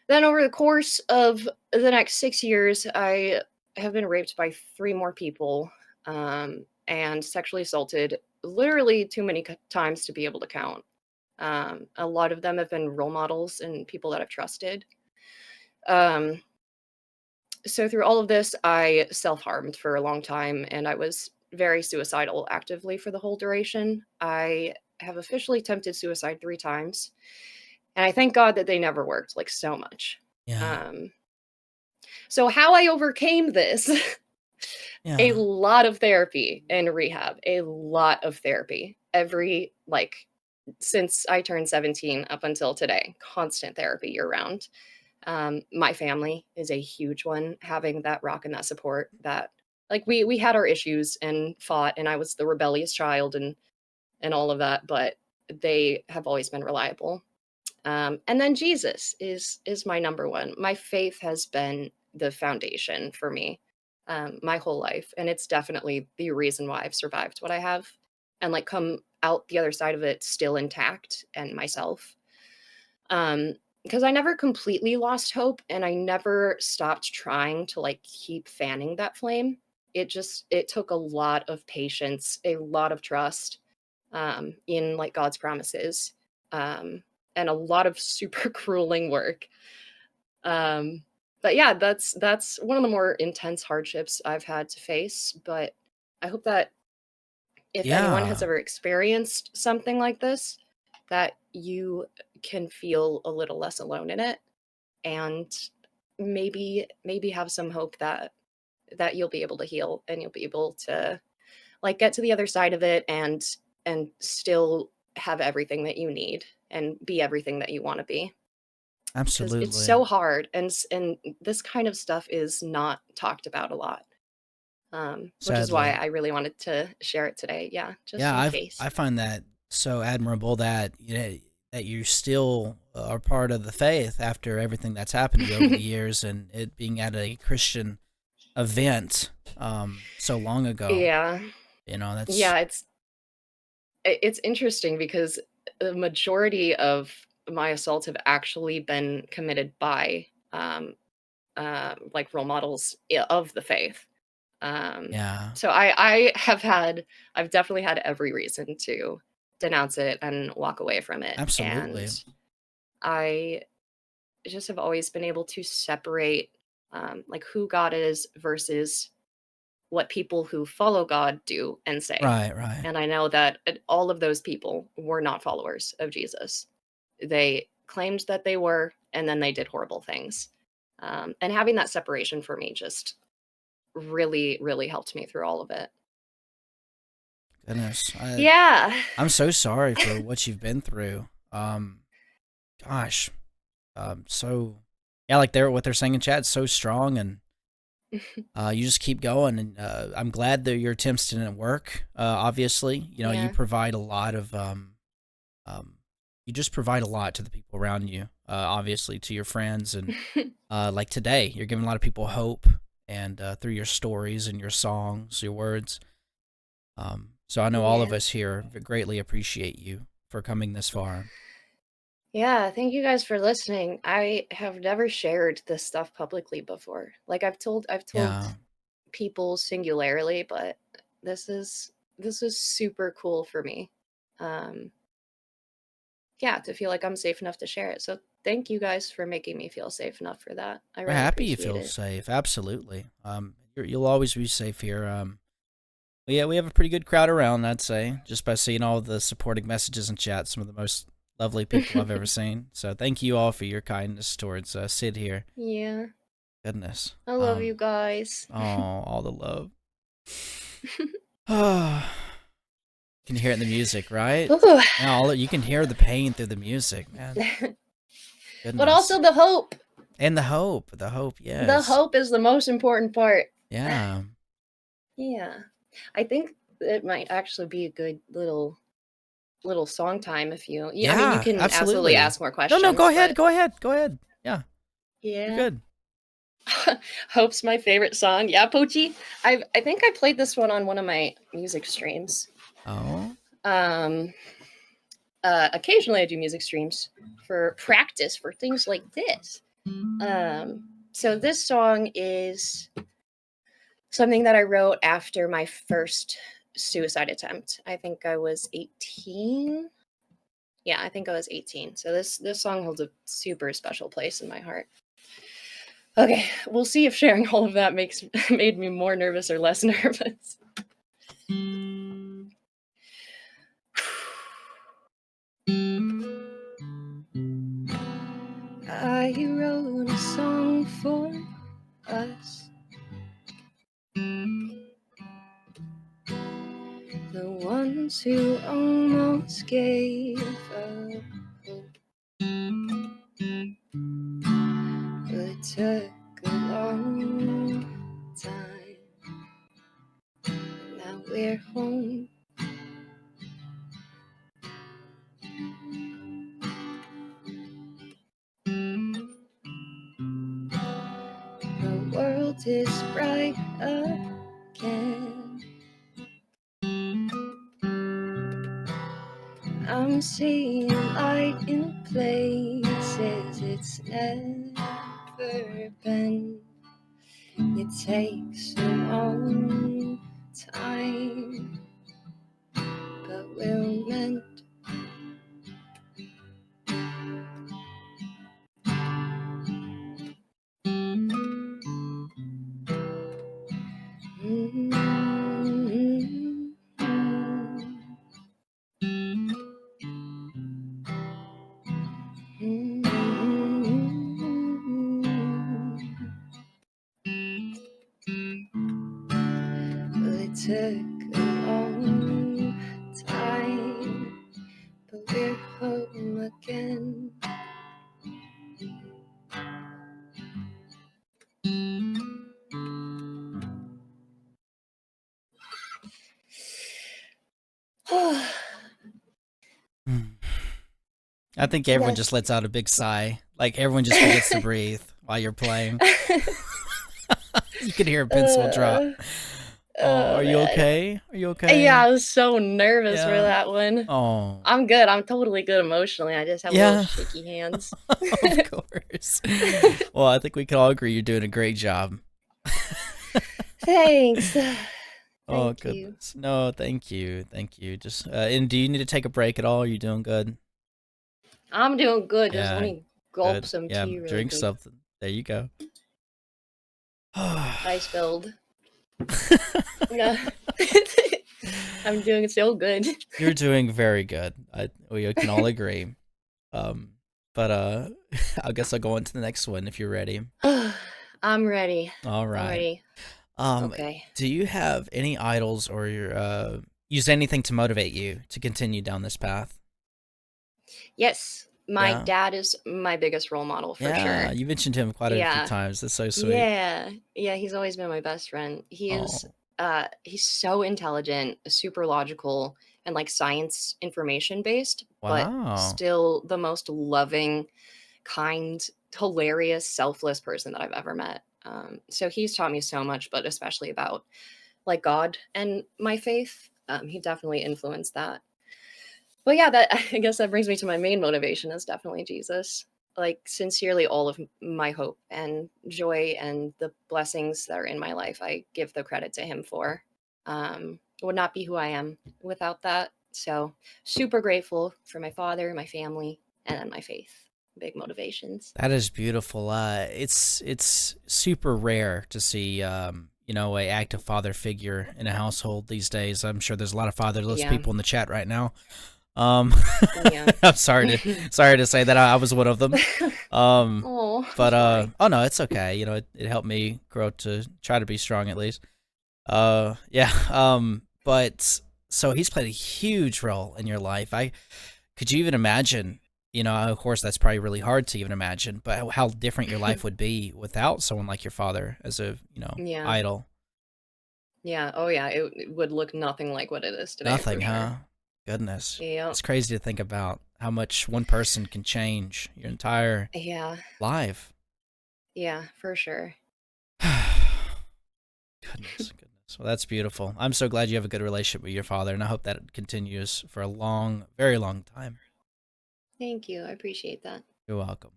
Speaker 1: then over the course of the next 6 years, I have been raped by 3 more people, and sexually assaulted literally too many times to be able to count. A lot of them have been role models and people that I've trusted. Um, so through all of this, I self-harmed for a long time, and I was very suicidal actively for the whole duration. I have officially attempted suicide 3 times, and I thank God that they never worked, like, so much.
Speaker 2: Yeah.
Speaker 1: Um, so how I overcame this, a
Speaker 2: Yeah.
Speaker 1: lot of therapy and rehab, a lot of therapy. Every like, since I turned 17 up until today, constant therapy year round. My family is a huge one, having that rock and that support that like we had our issues and fought, and I was the rebellious child and all of that, but they have always been reliable. And then Jesus is my number one. My faith has been the foundation for me my whole life, and it's definitely the reason why I've survived what I have, and like come out the other side of it still intact and myself. Because I never completely lost hope, and I never stopped trying to like keep fanning that flame. It took a lot of patience, a lot of trust in like God's promises, um, and a lot of super grueling work. Um, but yeah, that's one of the more intense hardships I've had to face. But I hope that if anyone has
Speaker 2: Yeah.
Speaker 1: ever experienced something like this, that you can feel a little less alone in it, and maybe have some hope that you'll be able to heal and you'll be able to like get to the other side of it and still have everything that you need and be everything that you want to be, because it's
Speaker 2: Absolutely.
Speaker 1: so hard, and this kind of stuff is not talked about a lot, which is why
Speaker 2: Sadly.
Speaker 1: I really wanted to share it today, yeah, just
Speaker 2: Yeah,
Speaker 1: in
Speaker 2: I
Speaker 1: case.
Speaker 2: find that so admirable that that you still are part of the faith after everything that's happened to you over the years and it being at a Christian event so long ago.
Speaker 1: Yeah,
Speaker 2: That's
Speaker 1: yeah, it's interesting because the majority of my assaults have actually been committed by like role models of the faith. Um,
Speaker 2: yeah,
Speaker 1: so I've definitely had every reason to denounce it and walk away from it. And
Speaker 2: absolutely.
Speaker 1: I just have always been able to separate like who God is versus what people who follow God do and say.
Speaker 2: Right, right.
Speaker 1: And I know that all of those people were not followers of Jesus. They claimed that they were, and then they did horrible things. And having that separation for me just really, really helped me through all of it.
Speaker 2: Goodness.
Speaker 1: Yeah.
Speaker 2: I'm so sorry for what you've been through. Gosh. So yeah, like what they're saying in chat is so strong and you just keep going, and I'm glad that your attempts didn't work. Obviously, you
Speaker 1: Yeah.
Speaker 2: provide a lot of um, you just provide a lot to the people around you. Obviously, to your friends, and like today, you're giving a lot of people hope, and through your stories and your songs, your words. So I know all of
Speaker 1: Yeah.
Speaker 2: us here greatly appreciate you for coming this far.
Speaker 1: Yeah, thank you guys for listening. I have never shared this stuff publicly before. Like I've told
Speaker 2: Yeah.
Speaker 1: people singularly, but this is this is super cool for me. Um yeah, to feel like I'm safe enough to share it. So thank you guys for making me feel safe enough for that. I
Speaker 2: We're
Speaker 1: really
Speaker 2: happy you
Speaker 1: appreciate
Speaker 2: feel
Speaker 1: it.
Speaker 2: safe. Absolutely. You'll always be safe here. Yeah, we have a pretty good crowd around, I'd say, just by seeing all the supporting messages in chat. Some of the most lovely people I've ever seen. So thank you all for your kindness towards Sid here.
Speaker 1: Yeah.
Speaker 2: Goodness.
Speaker 1: I love you guys.
Speaker 2: Oh, all the love. Oh, you can hear it in the music, right?
Speaker 1: Ooh.
Speaker 2: Yeah, you can hear the pain through the music, man.
Speaker 1: But
Speaker 2: Goodness.
Speaker 1: also the hope.
Speaker 2: And the hope. The hope,
Speaker 1: The
Speaker 2: yes.
Speaker 1: hope is the most important part.
Speaker 2: Yeah.
Speaker 1: Yeah. I think it might actually be a good little song time if you yeah, I mean you
Speaker 2: Yeah,
Speaker 1: can absolutely
Speaker 2: absolutely.
Speaker 1: ask more
Speaker 2: No, go
Speaker 1: questions,
Speaker 2: ahead,
Speaker 1: but
Speaker 2: go ahead, go ahead. Yeah, you're
Speaker 1: yeah.
Speaker 2: good.
Speaker 1: Hope's my favorite song. Yeah, Pochi. I think I played this one on one of my music streams.
Speaker 2: Oh.
Speaker 1: Um occasionally I do music streams for practice for things like this. So this song is something that I wrote after my first suicide attempt. I think I was 18. Yeah, I think I was 18. So this song holds a super special place in my heart. Okay, we'll see if sharing all of that makes made me more nervous or less nervous. I wrote a song for us, the ones who almost gave up hope. But it took a long time. Now we're home. The world is bright again. I'm seeing light in places it's never been. It takes a long time, but we're meant. Well, it took a long time, but we're home again.
Speaker 2: I think everyone just
Speaker 1: Yes.
Speaker 2: lets out a big sigh. Like everyone just forgets to breathe while you're playing. You can hear a pencil drop.
Speaker 1: uh,
Speaker 2: Oh,
Speaker 1: oh
Speaker 2: are you
Speaker 1: man.
Speaker 2: okay? Are you
Speaker 1: Yeah,
Speaker 2: okay?
Speaker 1: I was so nervous for
Speaker 2: Yeah.
Speaker 1: that one.
Speaker 2: Oh.
Speaker 1: I'm good. I'm totally good emotionally. I just have a little
Speaker 2: Yeah.
Speaker 1: shaky hands.
Speaker 2: Of course. Well, I think we can all agree you're doing a great job.
Speaker 1: Thanks.
Speaker 2: Oh
Speaker 1: Thank you.
Speaker 2: goodness. No, thank you. Thank you. Just and do you need to take a break at all? Are you doing good?
Speaker 1: I'm doing good. Just let
Speaker 2: Yeah,
Speaker 1: me gulp
Speaker 2: good.
Speaker 1: some
Speaker 2: Yeah,
Speaker 1: tea really
Speaker 2: drink
Speaker 1: quick.
Speaker 2: something. There you go.
Speaker 1: I spilled. Yeah. I'm doing so good.
Speaker 2: You're doing very good. We can all agree. Um, but I guess I'll go on to the next one if you're ready.
Speaker 1: I'm ready.
Speaker 2: All
Speaker 1: I'm
Speaker 2: right.
Speaker 1: ready.
Speaker 2: Um,
Speaker 1: Okay.
Speaker 2: do you have any idols or your use anything to motivate you to continue down this path?
Speaker 1: Yes, my
Speaker 2: Yeah.
Speaker 1: dad is my biggest role model for
Speaker 2: Yeah,
Speaker 1: sure.
Speaker 2: you mentioned him quite a few
Speaker 1: Yeah.
Speaker 2: times. That's so sweet.
Speaker 1: Yeah. Yeah, he's always been my best friend.
Speaker 2: Oh,
Speaker 1: He's so intelligent, super logical, and like science information based, but
Speaker 2: wow.
Speaker 1: still the most loving, kind, hilarious, selfless person that I've ever met. So he's taught me so much, but especially about like God and my faith. He definitely influenced that. But yeah, that I guess that brings me to my main motivation is definitely Jesus. Like sincerely, all of my hope and joy and the blessings that are in my life, I give the credit to him for. Would not be who I am without that. So super grateful for my father, my family, and then my faith. Big motivations.
Speaker 2: That is beautiful. It's super rare to see a active father figure in a household these days. I'm sure there's a lot of fatherless
Speaker 1: Yeah.
Speaker 2: people in the chat right now. Um,
Speaker 1: Yeah.
Speaker 2: I'm sorry to say that I was one of them.
Speaker 1: Oh, I'm
Speaker 2: But
Speaker 1: sorry.
Speaker 2: oh no, it's okay. It helped me grow to try to be strong at least. Yeah. But so he's played a huge role in your life. Could you even imagine? Of course, that's probably really hard to even imagine. But how different your life would be without someone like your father as a
Speaker 1: Yeah.
Speaker 2: idol.
Speaker 1: Yeah. Oh, yeah. It would look nothing like what it is today for
Speaker 2: Nothing,
Speaker 1: sure.
Speaker 2: huh? Goodness,
Speaker 1: Yep.
Speaker 2: it's crazy to think about how much one person can change your entire
Speaker 1: Yeah.
Speaker 2: life.
Speaker 1: Yeah, for sure.
Speaker 2: Goodness. Well, that's beautiful. I'm so glad you have a good relationship with your father, and I hope that it continues for a long, very long time.
Speaker 1: Thank you. I appreciate that.
Speaker 2: You're welcome.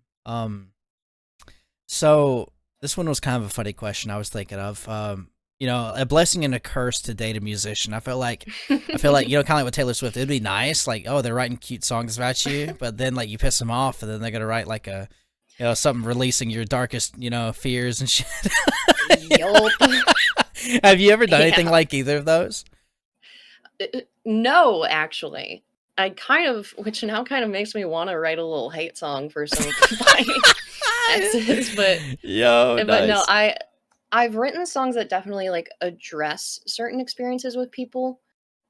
Speaker 2: So this one was kind of a funny question I was thinking of. A blessing and a curse to date a musician. I feel like kind of like with Taylor Swift. It'd be nice, like, oh, they're writing cute songs about you, but then like you piss them off, and then they're gonna write like something releasing your darkest fears and shit.
Speaker 1: Yup.
Speaker 2: Have you ever done anything
Speaker 1: Yeah.
Speaker 2: like either of those?
Speaker 1: No, actually. Which now kind of makes me want to write a little hate song for some of my exes,
Speaker 2: Yo,
Speaker 1: but no,
Speaker 2: nice.
Speaker 1: I've written songs that definitely like address certain experiences with people.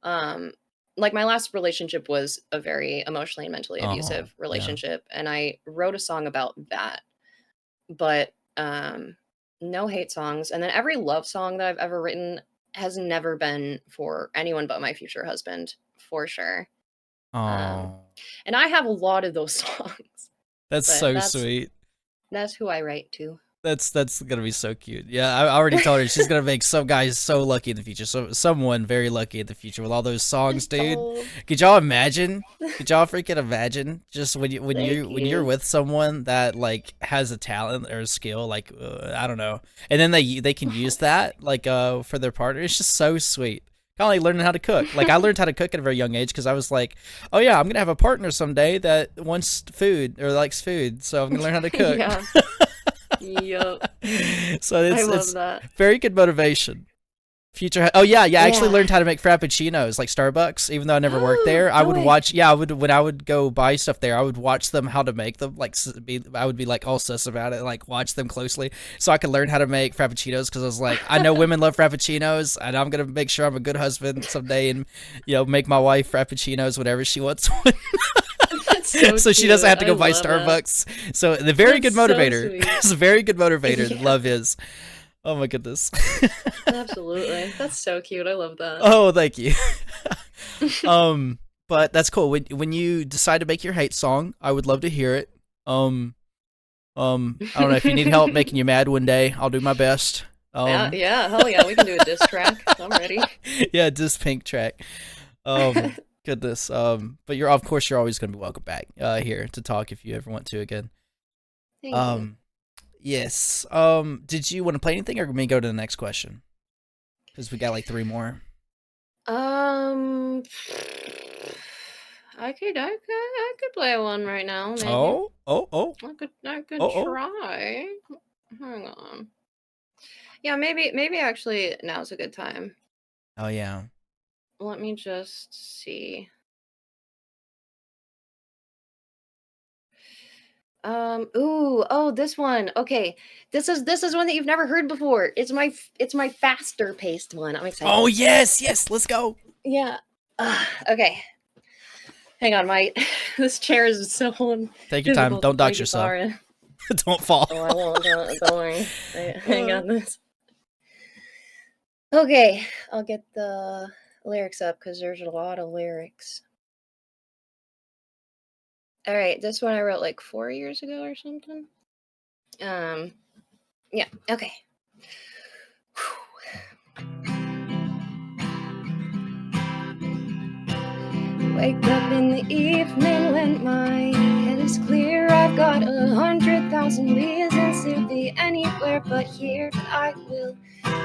Speaker 1: Um, like my last relationship was a very emotionally and mentally
Speaker 2: Oh,
Speaker 1: abusive
Speaker 2: yeah.
Speaker 1: relationship, and I wrote a song about that. But no hate songs. And then every love song that I've ever written has never been for anyone but my future husband, for sure. Um,
Speaker 2: Oh,
Speaker 1: and I have a lot of those songs,
Speaker 2: that's
Speaker 1: but
Speaker 2: so sweet.
Speaker 1: that's who I write to.
Speaker 2: That's gonna be so cute. Yeah, I already told her she's gonna make some guys so lucky in the future. So someone very lucky in the future with all those songs, dude.
Speaker 1: Oh,
Speaker 2: Could y'all imagine? Could y'all freaking imagine? Just when you when you
Speaker 1: thank
Speaker 2: when you're
Speaker 1: you.
Speaker 2: with someone that like has a talent or a skill, like I don't know, and then they can use that like for their partner. It's just so sweet. Kind of like learning how to cook. Like I learned how to cook at a very young age because I was like, oh yeah, I'm gonna have a partner someday that wants food or likes food, so I'm gonna learn how to cook.
Speaker 1: Yeah. Yup.
Speaker 2: So
Speaker 1: I
Speaker 2: it's
Speaker 1: love
Speaker 2: it's
Speaker 1: that.
Speaker 2: very good motivation. Oh yeah, I actually
Speaker 1: Yeah.
Speaker 2: learned how to make frappuccinos like Starbucks. Even though I never worked there, I
Speaker 1: No
Speaker 2: would
Speaker 1: way.
Speaker 2: watch. Yeah, I would when I would go buy stuff there. I would watch them how to make them. Like I would be like all sus about it. Like watch them closely so I could learn how to make frappuccinos. Because I was like, I know women love frappuccinos, and I'm gonna make sure I'm a good husband someday, and make my wife frappuccinos whenever she wants one,
Speaker 1: That's so
Speaker 2: so she doesn't
Speaker 1: cute.
Speaker 2: have to
Speaker 1: I
Speaker 2: go buy
Speaker 1: love that.
Speaker 2: Starbucks. So the very good
Speaker 1: That's so
Speaker 2: motivator.
Speaker 1: sweet.
Speaker 2: It's a very good motivator.
Speaker 1: Yeah,
Speaker 2: Love is. Oh my goodness.
Speaker 1: absolutely. That's so cute. I love that.
Speaker 2: Oh, thank you. um, but that's cool. When you decide to make your hate song, I would love to hear it. I don't know if you need help making you mad one day. I'll do my best.
Speaker 1: Yeah, yeah, hell yeah, we can do a diss track. I'm ready.
Speaker 2: Yeah, just pink track. Um, Goodness. But of course you're always gonna be welcome back here to talk if you ever want to again.
Speaker 1: Thank you.
Speaker 2: Um, yes. Did you want to play anything, or me go to the next question? Because we got like 3 more.
Speaker 1: Um, I could play one right now, maybe.
Speaker 2: Oh.
Speaker 1: I could
Speaker 2: Oh.
Speaker 1: try. Hang on. Yeah, maybe actually now's a good time.
Speaker 2: Oh yeah.
Speaker 1: Let me just see. This one. Okay. This is one that you've never heard before. It's my faster paced one. I'm
Speaker 2: Oh
Speaker 1: excited.
Speaker 2: yes, let's go.
Speaker 1: Yeah. Okay. Hang on, my this chair is so
Speaker 2: Take your time.
Speaker 1: difficult to
Speaker 2: Don't
Speaker 1: play
Speaker 2: dox yourself.
Speaker 1: guitar in.
Speaker 2: Don't fall.
Speaker 1: Oh, I won't. Don't worry. Hang
Speaker 2: Uh,
Speaker 1: on this. Okay, I'll get the lyrics up because there's a lot of lyrics. All right, this one I wrote like 4 years ago or something. Um, yeah. Okay. wake up in the evening when my head is clear. I've got 100,000 reasons to be anywhere but here. But I will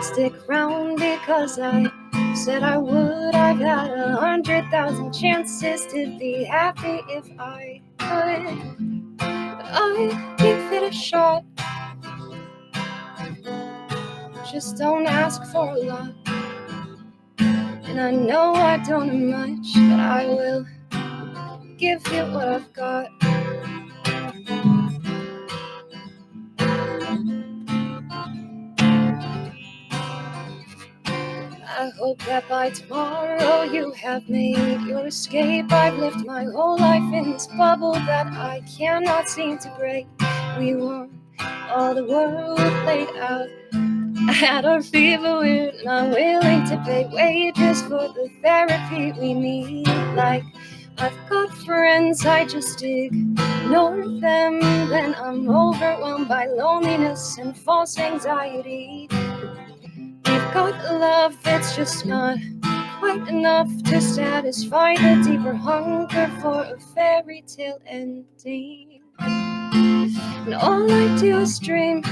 Speaker 1: stick around because I said I would. I've had 100,000 chances to be happy if I could. But I give it a shot. Just don't ask for a lot. And I know I don't know much, but I will give you what I've got. I hope that by tomorrow you have made your escape. I've lived my whole life in this bubble that I cannot seem to break. We want all the world played out at our feet, but we're not willing to pay wages for the therapy we need. Like, I've got friends, I just ignore them. Then I'm overwhelmed by loneliness and false anxiety. We've got love, it's just not quite enough to satisfy the deeper hunger for a fairy tale ending. And all I do is dream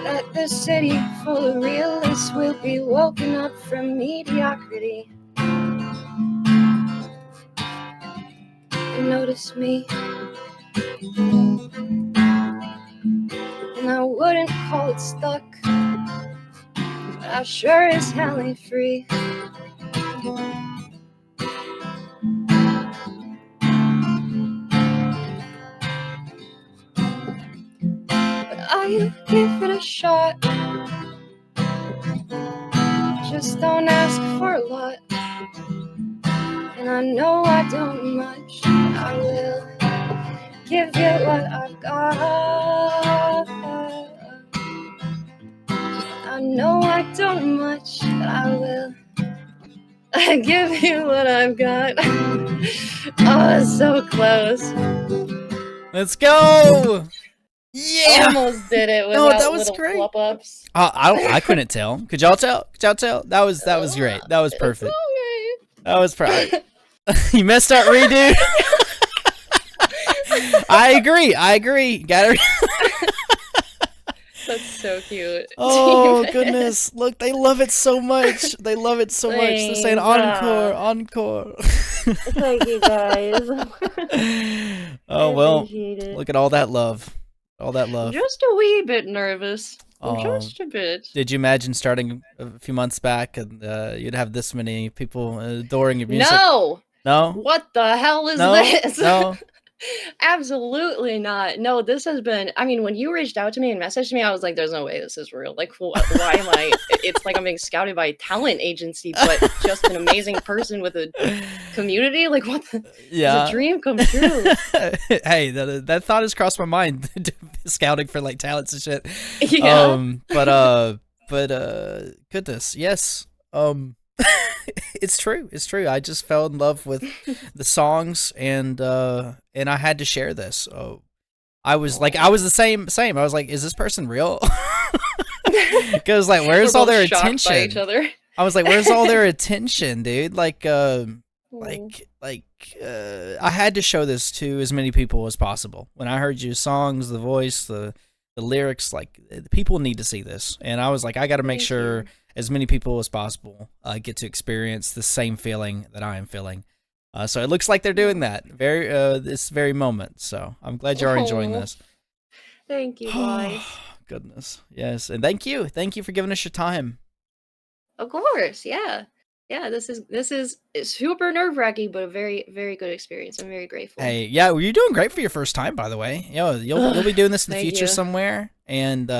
Speaker 1: that the city full of realists will be woken up from mediocrity and notice me. And I wouldn't call it stuck, but I sure as hell ain't free. But I give it a shot. Just don't ask for a lot. And I know I don't know much, but I will give you what I've got. I know I don't know much, but I will give you what I've got. Oh, it's so close.
Speaker 2: Let's go! Yeah!
Speaker 1: Almost did it
Speaker 2: No,
Speaker 1: without
Speaker 2: that was
Speaker 1: little
Speaker 2: great.
Speaker 1: flop ups.
Speaker 2: I couldn't tell. Could y'all tell? Could y'all tell? That was great. That was perfect. That was perfect. You messed up, redo. I agree. Got it.
Speaker 1: That's so cute.
Speaker 2: Oh goodness! Look, they love it so much. They're saying encore.
Speaker 1: Thank you guys.
Speaker 2: Oh well, look at all that love.
Speaker 1: Just a wee bit nervous.
Speaker 2: Oh,
Speaker 1: Just a bit.
Speaker 2: did you imagine starting a few months back and you'd have this many people adoring your music?
Speaker 1: No!
Speaker 2: No?
Speaker 1: What the hell is
Speaker 2: No?
Speaker 1: this?
Speaker 2: No?
Speaker 1: Absolutely not. No, this has been, I mean, when you reached out to me and messaged me, I was like, there's no way this is real. Like, why am I? It's like I'm being scouted by a talent agency, but just an amazing person with a community. Like, what the?
Speaker 2: Yeah.
Speaker 1: It's a dream come true.
Speaker 2: Hey, that thought has crossed my mind. Scouting for like talents and shit.
Speaker 1: Yeah.
Speaker 2: But goodness, yes. It's true. I just fell in love with the songs and I had to share this. I was the same. I was like, is this person real? Because like, where's all their attention?
Speaker 1: By each other.
Speaker 2: I was like, where's all their attention, dude? Like, I had to show this to as many people as possible. When I heard your songs, the voice, the lyrics, like, people need to see this. And I was like, I got to make sure as many people as possible get to experience the same feeling that I am feeling. So it looks like they're doing that this very moment. So I'm glad you're enjoying this.
Speaker 1: Thank you, guys.
Speaker 2: Goodness, yes, and thank you for giving us your time.
Speaker 1: Of course, yeah. This is super nerve-wracking, but a very, very good experience. I'm very grateful.
Speaker 2: Hey, yeah, well, you're doing great for your first time, by the way. You'll be doing this in the future somewhere, and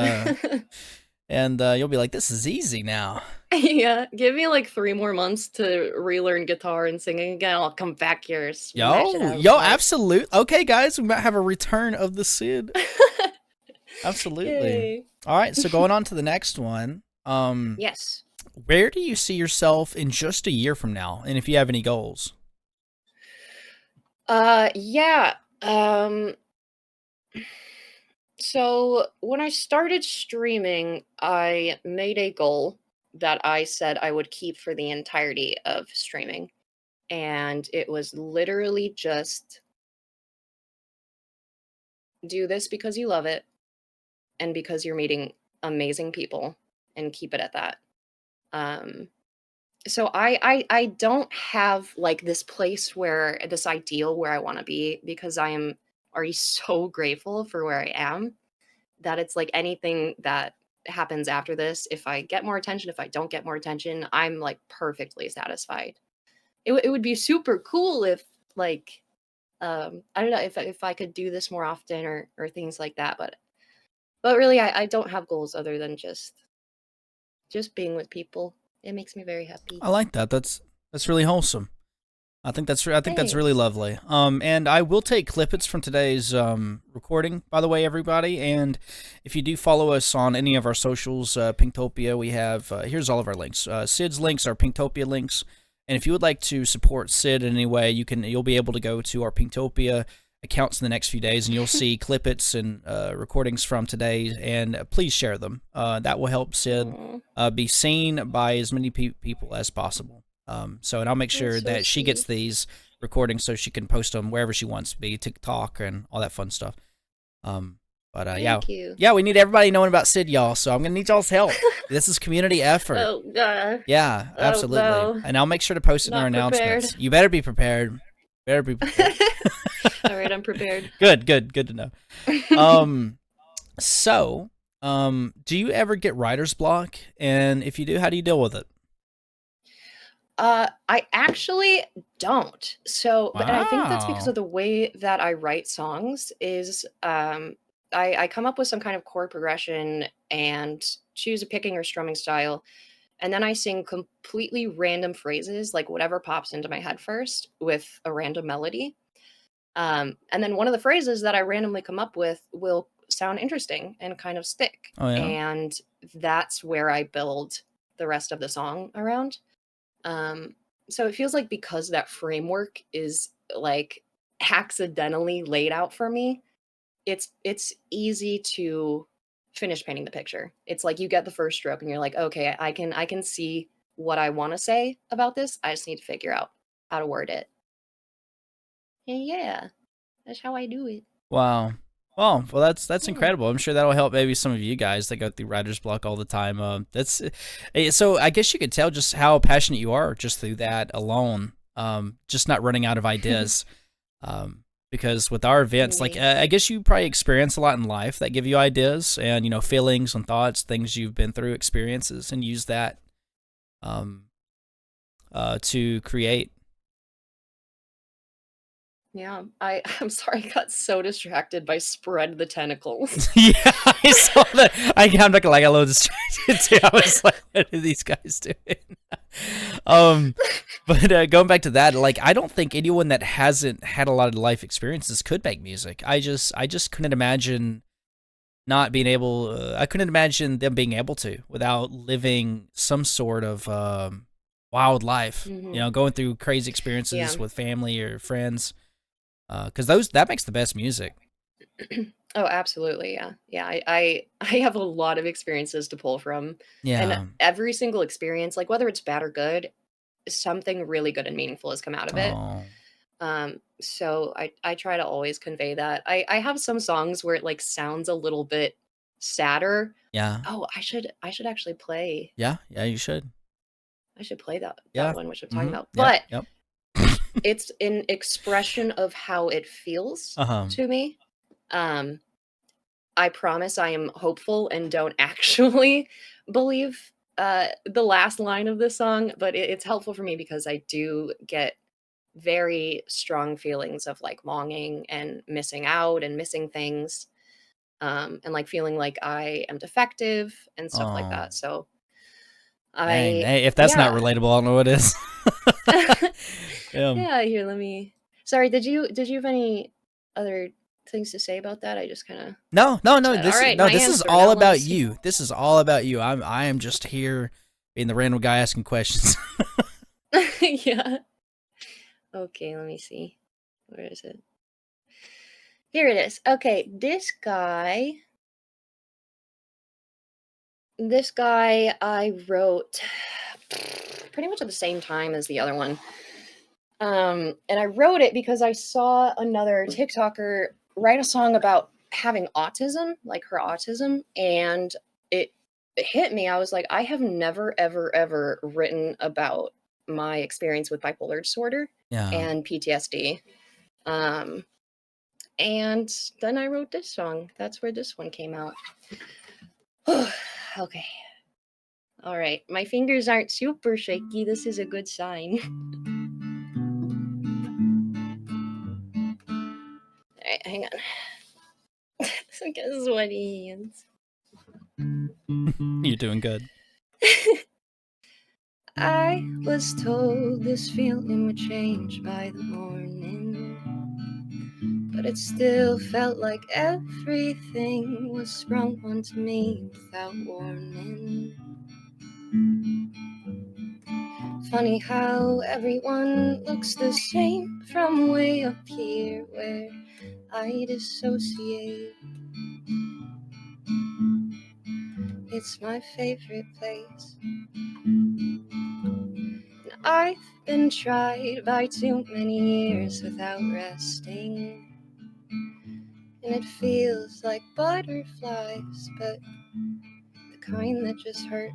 Speaker 2: you'll be like, this is easy now.
Speaker 1: Yeah, give me like 3 more months to relearn guitar and singing again. I'll come back here.
Speaker 2: Yo, absolute. Okay, guys, we might have a return of the Sid. Absolutely.
Speaker 1: Yay.
Speaker 2: All right, so going on to the next one.
Speaker 1: Yes.
Speaker 2: Where do you see yourself in just a year from now, and if you have any goals?
Speaker 1: Yeah. So when I started streaming, I made a goal that I said I would keep for the entirety of streaming. and it was literally just do this because you love it and because you're meeting amazing people, and keep it at that. Um, so I don't have like this place where this ideal where I want to be, because I am already so grateful for where I am, that it's like anything that happens after this, if I get more attention, if I don't get more attention, I'm like perfectly satisfied. It would be super cool if like I don't know if I could do this more often, or things like that, but really I don't have goals other than just being with people. It makes me very happy.
Speaker 2: I like that. That's really wholesome. I think that's really
Speaker 1: Thanks.
Speaker 2: lovely. And I will take clippets from today's recording, by the way, everybody. And if you do follow us on any of our socials, Pinktopia, we have here's all of our links. Sid's links are Pinktopia links. And if you would like to support Sid in any way, you'll be able to go to our Pinktopia accounts in the next few days, and you'll see clippets and recordings from today. And please share them. That will help Sid
Speaker 1: Aw,
Speaker 2: be seen by as many people as possible. And I'll make sure
Speaker 1: that's so
Speaker 2: that she gets
Speaker 1: sweet.
Speaker 2: these recordings so she can post them wherever she wants to be, TikTok and all that fun stuff. Yeah,
Speaker 1: Thank you.
Speaker 2: yeah, we need everybody knowing about Sid, y'all. So I'm gonna need y'all's help. This is community effort.
Speaker 1: Oh god.
Speaker 2: Yeah,
Speaker 1: Oh
Speaker 2: absolutely.
Speaker 1: no.
Speaker 2: And I'll make sure to post it in our
Speaker 1: Not prepared.
Speaker 2: announcements. You better be prepared. Better be prepared.
Speaker 1: All right, I'm prepared.
Speaker 2: Good to know. Um, do you ever get writer's block? And if you do, how do you deal with it?
Speaker 1: I actually don't. So, but and I think that's because
Speaker 2: Wow.
Speaker 1: of the way that I write songs is I come up with some kind of chord progression and choose a picking or strumming style, and then I sing completely random phrases, like whatever pops into my head first with a random melody. And then one of the phrases that I randomly come up with will sound interesting and kind of stick.
Speaker 2: Oh yeah.
Speaker 1: And that's where I build the rest of the song around. Um, so it feels like because that framework is like accidentally laid out for me, it's easy to finish painting the picture. It's like you get the first stroke and you're like, okay, I can see what I want to say about this. I just need to figure out how to word it. And yeah, that's how I do it.
Speaker 2: Wow. Well, that's
Speaker 1: Yeah.
Speaker 2: incredible. I'm sure that'll help maybe some of you guys that go through writer's block all the time. So I guess you could tell just how passionate you are just through that alone. Just not running out of ideas. Because with our events, like
Speaker 1: Maybe.
Speaker 2: I guess you probably experience a lot in life that give you ideas and feelings and thoughts, things you've been through, experiences, and use that um to create.
Speaker 1: Yeah, I'm sorry I got so distracted by spread the tentacles.
Speaker 2: Yeah, I saw that. I'm not gonna lie, I got a little distracted too. I was like, what are these guys doing? um, but going back to that, like, I don't think anyone that hasn't had a lot of life experiences could make music. I just couldn't imagine not being able. I couldn't imagine them being able to without living some sort of wild life.
Speaker 1: Mhm.
Speaker 2: Going through crazy
Speaker 1: Yeah.
Speaker 2: experiences with family or friends. Because that makes the best music.
Speaker 1: Oh, absolutely, yeah. Yeah, I have a lot of experiences to pull from, and
Speaker 2: Yeah.
Speaker 1: every single experience, like, whether it's bad or good, something really good and meaningful has come out of it.
Speaker 2: Oh.
Speaker 1: So I try to always convey that. I have some songs where it, like, sounds a little bit sadder.
Speaker 2: Yeah.
Speaker 1: Oh, I should actually play
Speaker 2: Yeah. Yeah. You should.
Speaker 1: I should play that
Speaker 2: Yeah.
Speaker 1: one, which I'm talking
Speaker 2: Mhm.
Speaker 1: about,
Speaker 2: Yep.
Speaker 1: but
Speaker 2: Yep.
Speaker 1: it's an expression of how it feels
Speaker 2: Uh-huh.
Speaker 1: to me. Um, I promise I am hopeful and don't actually believe, the last line of this song, but it's helpful for me because I do get very strong feelings of, like, longing and missing out and missing things, and, like, feeling like I am defective and stuff like
Speaker 2: Oh.
Speaker 1: that, so
Speaker 2: Dang.
Speaker 1: I
Speaker 2: Hey, if that's not
Speaker 1: yeah.
Speaker 2: relatable, I don't know what is. Um,
Speaker 1: Yeah, here, let me sorry, did you have any other things to say about that? I just kinda
Speaker 2: no.
Speaker 1: said, "Alright, my
Speaker 2: This is
Speaker 1: answer,
Speaker 2: all
Speaker 1: now
Speaker 2: about
Speaker 1: let's"
Speaker 2: you. This is all about you. I am just here being the random guy asking questions.
Speaker 1: Yeah. Okay, let me see. Where is it? Here it is. Okay, this guy I wrote pretty much at the same time as the other one. And I wrote it because I saw another TikToker write a song about having autism, like her autism, and it hit me. I was like, I have never, ever, ever written about my experience with bipolar disorder
Speaker 2: Yeah.
Speaker 1: and PTSD. Um, and then I wrote this song. That's where this one came out. Okay. All right. My fingers aren't super shaky. This is a good sign. All right, hang on. I guess sweaty hands.
Speaker 2: You're doing good.
Speaker 1: I was told this feeling would change by the morning, but it still felt like everything was sprung onto me without warning. Funny how everyone looks the same from way up here where I dissociate. It's my favorite place. I've been tried by too many years without resting, and it feels like butterflies, but the kind that just hurt.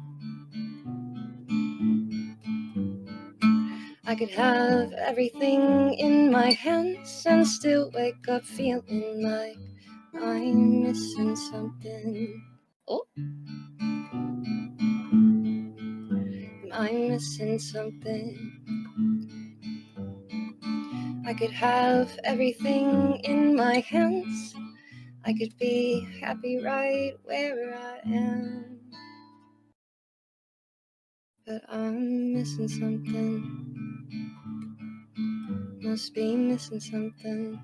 Speaker 1: I could have everything in my hands and still wake up feeling like I'm missing something. Oh, I'm missing something. I could have everything in my hands. I could be happy right where I am. But I'm missing something. Must be missing something.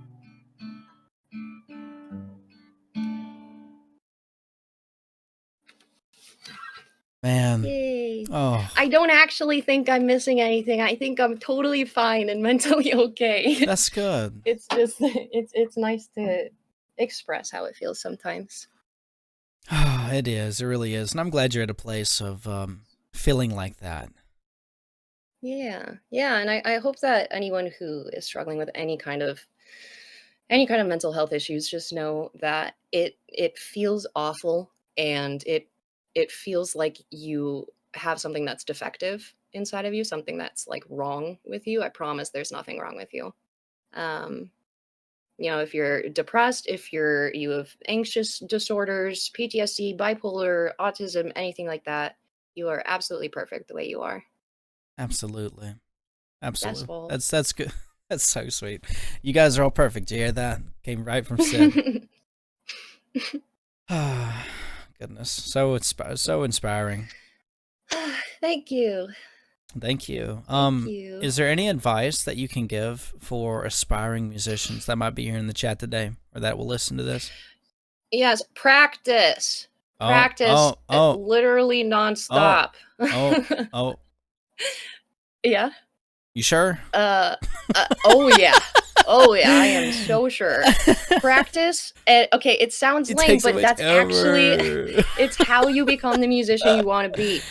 Speaker 2: Man.
Speaker 1: Yay.
Speaker 2: Oh.
Speaker 1: I don't actually think I'm missing anything. I think I'm totally fine and mentally okay.
Speaker 2: That's good.
Speaker 1: It's just it's nice to express how it feels sometimes.
Speaker 2: It is. It really is. And I'm glad you're at a place of feeling like that.
Speaker 1: Yeah. Yeah, and I hope that anyone who is struggling with any kind of mental health issues just know that it feels awful, and it feels like you have something that's defective inside of you, something that's like wrong with you. I promise there's nothing wrong with you. Um, if you're depressed, if you have anxious disorders, PTSD, bipolar, autism, anything like that, you are absolutely perfect the way you are.
Speaker 2: Absolutely.
Speaker 1: That's
Speaker 2: Absolutely.
Speaker 1: all.
Speaker 2: That's good. That's so sweet. You guys are all perfect. Did you hear that? Came right from Sid. Goodness. So inspiring.
Speaker 1: Thank you.
Speaker 2: Thank you.
Speaker 1: Thank you.
Speaker 2: Is there any advice that you can give for aspiring musicians that might be here in the chat today or that will listen to this?
Speaker 1: Yes, practice.
Speaker 2: Oh,
Speaker 1: Practice
Speaker 2: oh, oh,
Speaker 1: literally
Speaker 2: oh,
Speaker 1: nonstop.
Speaker 2: oh, oh.
Speaker 1: Yeah.
Speaker 2: You sure?
Speaker 1: Oh yeah. Oh yeah, I am so sure. Practice. Okay, it sounds
Speaker 2: It
Speaker 1: lame,
Speaker 2: takes so
Speaker 1: but
Speaker 2: much
Speaker 1: that's actually
Speaker 2: ever.
Speaker 1: it's how you become the musician you want to be.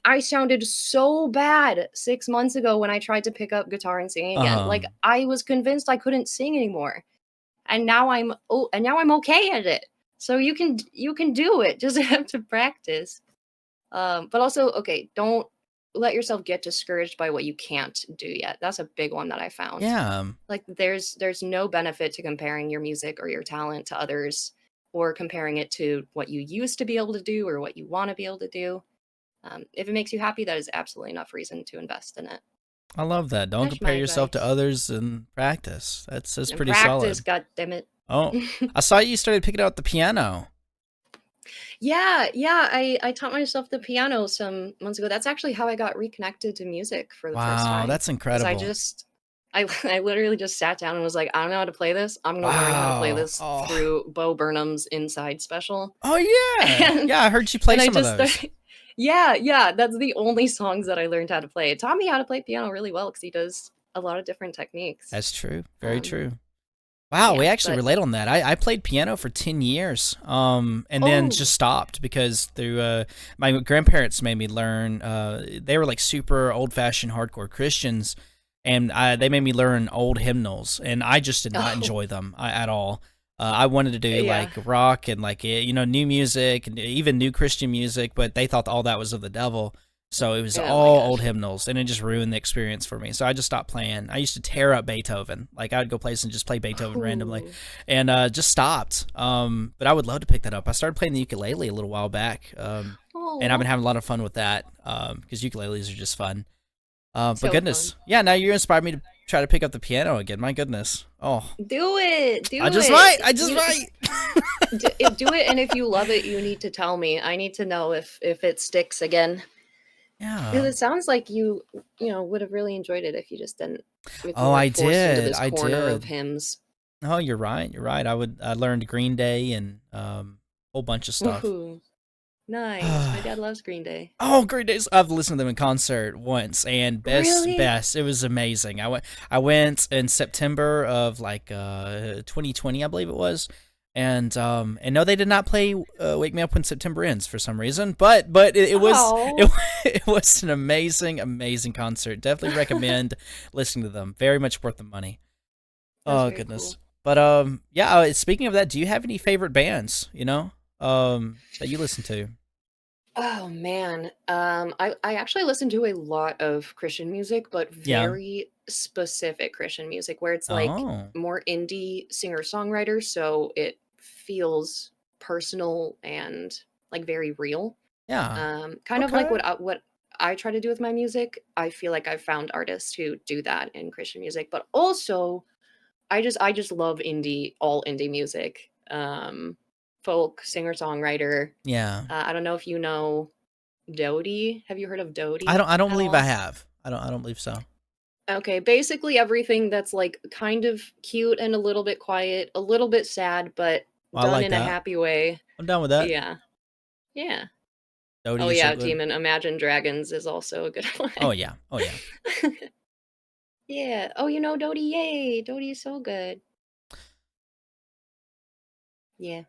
Speaker 1: I sounded so bad 6 months ago when I tried to pick up guitar and sing again. Like I was convinced I couldn't sing anymore. And now I'm okay at it. So you can do it. Just have to practice. But also, okay, don't let yourself get discouraged by what you can't do yet. That's a big one that I found.
Speaker 2: Yeah.
Speaker 1: Like there's no benefit to comparing your music or your talent to others, or comparing it to what you used to be able to do or what you want to be able to do. If it makes you happy, that is absolutely enough reason to invest in it.
Speaker 2: I love that. Don't
Speaker 1: That's my
Speaker 2: compare yourself to
Speaker 1: advice.
Speaker 2: others and practice. That's
Speaker 1: And
Speaker 2: pretty
Speaker 1: practice,
Speaker 2: solid.
Speaker 1: god damn it.
Speaker 2: Oh, I saw you started picking out the piano.
Speaker 1: Yeah, yeah. I taught myself the piano some months ago. That's actually how I got reconnected to music for the first
Speaker 2: Wow,
Speaker 1: time.
Speaker 2: that's
Speaker 1: Is
Speaker 2: incredible.
Speaker 1: I literally just sat down and was like, I don't know how to play this. I'm gonna learn how to play
Speaker 2: Wow.
Speaker 1: this
Speaker 2: Oh.
Speaker 1: through Bo Burnham's Inside special.
Speaker 2: Oh yeah.
Speaker 1: And,
Speaker 2: Yeah, I heard you play
Speaker 1: and I
Speaker 2: some of
Speaker 1: just
Speaker 2: those.
Speaker 1: started, yeah, yeah. That's the only songs that I learned how to play. It taught me how to play piano really well because he does a lot of different techniques.
Speaker 2: That's true. Very
Speaker 1: Um,
Speaker 2: true. Wow, we
Speaker 1: yeah,
Speaker 2: actually
Speaker 1: but
Speaker 2: relate on that. I played piano for 10 years, and then
Speaker 1: oh,
Speaker 2: just stopped because through my grandparents made me learn. They were like super old-fashioned hardcore Christians, and they made me learn old hymnals, and I just did not
Speaker 1: Oh,
Speaker 2: enjoy them at all. I wanted to do
Speaker 1: yeah.
Speaker 2: like rock and like new music and even new Christian music, but they thought all that was of the devil. So it was
Speaker 1: Oh my
Speaker 2: all old
Speaker 1: gosh.
Speaker 2: hymnals, and it just ruined the experience for me. So I just stopped playing. I used to tear up Beethoven. Like I would go places and just play Beethoven randomly,
Speaker 1: Ooh.
Speaker 2: and just stopped. But I would love to pick that up. I started playing the ukulele a little while back, and I've
Speaker 1: Oh,
Speaker 2: been having a lot of fun with that because ukuleles are just fun. But
Speaker 1: so fun.
Speaker 2: goodness, yeah, now you inspired me to try to pick up the piano again. My goodness. Oh,
Speaker 1: Do it.
Speaker 2: I
Speaker 1: Do
Speaker 2: just might.
Speaker 1: it.
Speaker 2: I just might.
Speaker 1: Do it, and if you love it, you need to tell me. I need to know if it sticks again. Because
Speaker 2: Yeah.
Speaker 1: it sounds like you would have really enjoyed it if you just didn't, if you
Speaker 2: Oh,
Speaker 1: weren't
Speaker 2: I
Speaker 1: forced into
Speaker 2: did.
Speaker 1: this
Speaker 2: I
Speaker 1: corner of
Speaker 2: did.
Speaker 1: hymns.
Speaker 2: Oh, you're right. You're right. I learned Green Day and a whole bunch of stuff.
Speaker 1: Woohoo. Nice. My dad loves Green Day.
Speaker 2: Oh, Green Days! I've listened to them in concert once, and
Speaker 1: Really?
Speaker 2: best. It was amazing. I went in September of like 2020, I believe it was, and no, they did not play "Wake Me Up When September Ends" for some reason, but it was
Speaker 1: Oh.
Speaker 2: it was an amazing concert. Definitely recommend listening to them. Very much worth the money.
Speaker 1: That's
Speaker 2: Oh
Speaker 1: very
Speaker 2: goodness.
Speaker 1: cool.
Speaker 2: But yeah. Speaking of that, do you have any favorite bands? That you listen to?
Speaker 1: Oh man. I actually listen to a lot of Christian music, but
Speaker 2: Yeah.
Speaker 1: very specific Christian music where it's like
Speaker 2: Oh.
Speaker 1: more indie singer-songwriter, so it feels personal and like very real.
Speaker 2: Yeah.
Speaker 1: Kind of like
Speaker 2: Okay.
Speaker 1: what I try to do with my music. I feel like I've found artists who do that in Christian music, but also I just love all indie music. Folk, singer-songwriter.
Speaker 2: Yeah.
Speaker 1: I don't know if you know Dodie. Have you heard of
Speaker 2: I don't
Speaker 1: Dodie
Speaker 2: I don't
Speaker 1: at
Speaker 2: believe I
Speaker 1: all?
Speaker 2: have. I don't believe so.
Speaker 1: Okay, basically everything that's like kind of cute and a little bit quiet, a little bit sad, but
Speaker 2: Well, I
Speaker 1: done
Speaker 2: like
Speaker 1: in a
Speaker 2: that.
Speaker 1: happy way.
Speaker 2: I'm down with that.
Speaker 1: Yeah. Yeah.
Speaker 2: Odie
Speaker 1: Oh
Speaker 2: is so
Speaker 1: yeah,
Speaker 2: good.
Speaker 1: Demon Imagine Dragons is also a good one.
Speaker 2: Oh yeah. Oh yeah.
Speaker 1: Yeah. Oh, you know Dodie, yay. Dodie is so good. Yeah.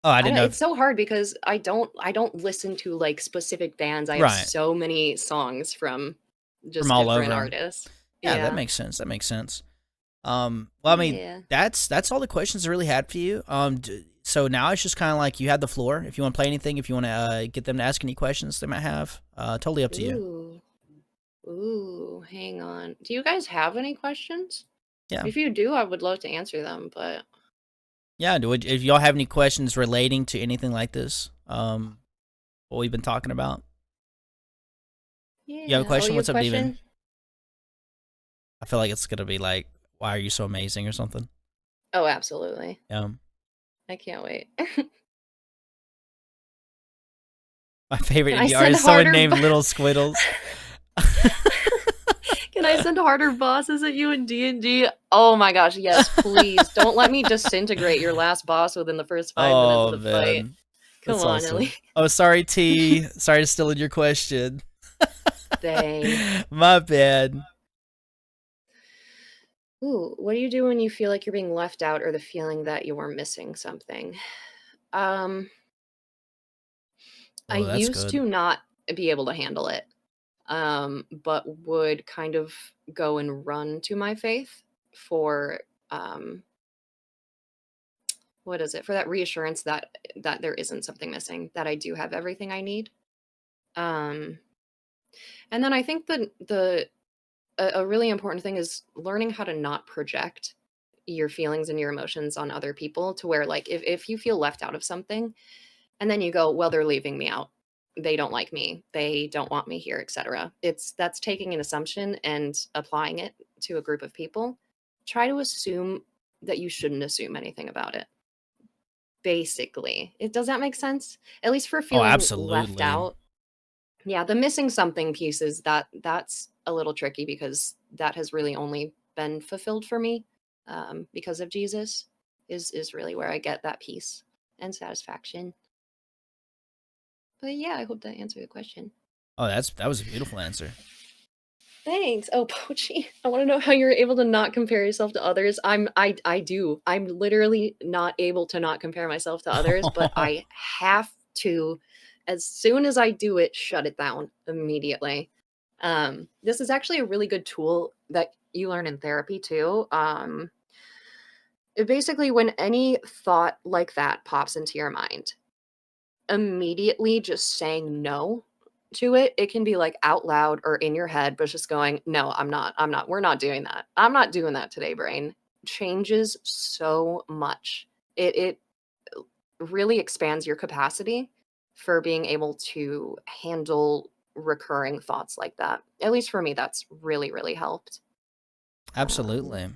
Speaker 2: Oh, I
Speaker 1: I
Speaker 2: didn't
Speaker 1: don't
Speaker 2: know
Speaker 1: it's
Speaker 2: if
Speaker 1: so hard because I don't listen to like specific bands. I have
Speaker 2: right.
Speaker 1: so many songs from
Speaker 2: From
Speaker 1: just
Speaker 2: all
Speaker 1: different
Speaker 2: over.
Speaker 1: artists.
Speaker 2: Yeah, that
Speaker 1: Yeah.
Speaker 2: makes sense. That makes sense. Well, I mean,
Speaker 1: Yeah.
Speaker 2: that's all the questions I really had for you. So now it's just kind of like you have the floor. If you want to play anything, if you want to get them to ask any questions they might have, totally up to you.
Speaker 1: Ooh. Ooh, hang on. Do you guys have any questions?
Speaker 2: Yeah.
Speaker 1: If you do, I would love to answer them, but
Speaker 2: Yeah. If y'all have any questions relating to anything like this, what we've been talking about, you have a
Speaker 1: yeah. Oh,
Speaker 2: question?
Speaker 1: you have
Speaker 2: What's
Speaker 1: a
Speaker 2: up, Demon?
Speaker 1: question?
Speaker 2: I feel like it's gonna be like, "Why are you so amazing?" or something.
Speaker 1: Oh, absolutely.
Speaker 2: Yeah.
Speaker 1: I can't wait.
Speaker 2: My favorite
Speaker 1: Can I
Speaker 2: indie
Speaker 1: send
Speaker 2: artist, someone
Speaker 1: harder
Speaker 2: named Little Squiddles.
Speaker 1: Can I send harder bosses at you in D&D? Oh my gosh, yes, please. Don't let me disintegrate your last boss within the first 5 minutes of
Speaker 2: Oh
Speaker 1: the fight.
Speaker 2: man,
Speaker 1: Come
Speaker 2: that's
Speaker 1: on, Ellie.
Speaker 2: awesome. Oh, sorry, T. Sorry to steal your question.
Speaker 1: Dang.
Speaker 2: My bad.
Speaker 1: Ooh, what do you do when you feel like you're being left out or the feeling that you are missing something? Um, I
Speaker 2: Oh, that's
Speaker 1: used
Speaker 2: good.
Speaker 1: to not be able to handle it, but would kind of go and run to my faith for um, what is it? For that reassurance that there isn't something missing, that I do have everything I need. Um, and then I think a really important thing is learning how to not project your feelings and your emotions on other people to where like if you feel left out of something and then you go, well, they're leaving me out, they don't like me, they don't want me here, etc. That's taking an assumption and applying it to a group of people. Try to assume that you shouldn't assume anything about it. Basically, does that make sense? At least for
Speaker 2: Oh,
Speaker 1: feeling left
Speaker 2: absolutely.
Speaker 1: out. Yeah, the missing something piece is that's a little tricky because that has really only been fulfilled for me because of Jesus is really where I get that peace and satisfaction. But yeah, I hope that answered the question.
Speaker 2: Oh, that was a beautiful answer.
Speaker 1: Thanks. Oh, Pochi, I want to know how you're able to not compare yourself to others. I do. I'm literally not able to not compare myself to others, but I have to, as soon as I do it, shut it down immediately. This is actually a really good tool that you learn in therapy too. Basically, when any thought like that pops into your mind, immediately just saying no to it. It can be like out loud or in your head, but just going, no, we're not doing that. I'm not doing that today, brain. Changes so much. It really expands your capacity for being able to handle recurring thoughts like that. At least for me, that's really, really helped. Um,
Speaker 2: Absolutely.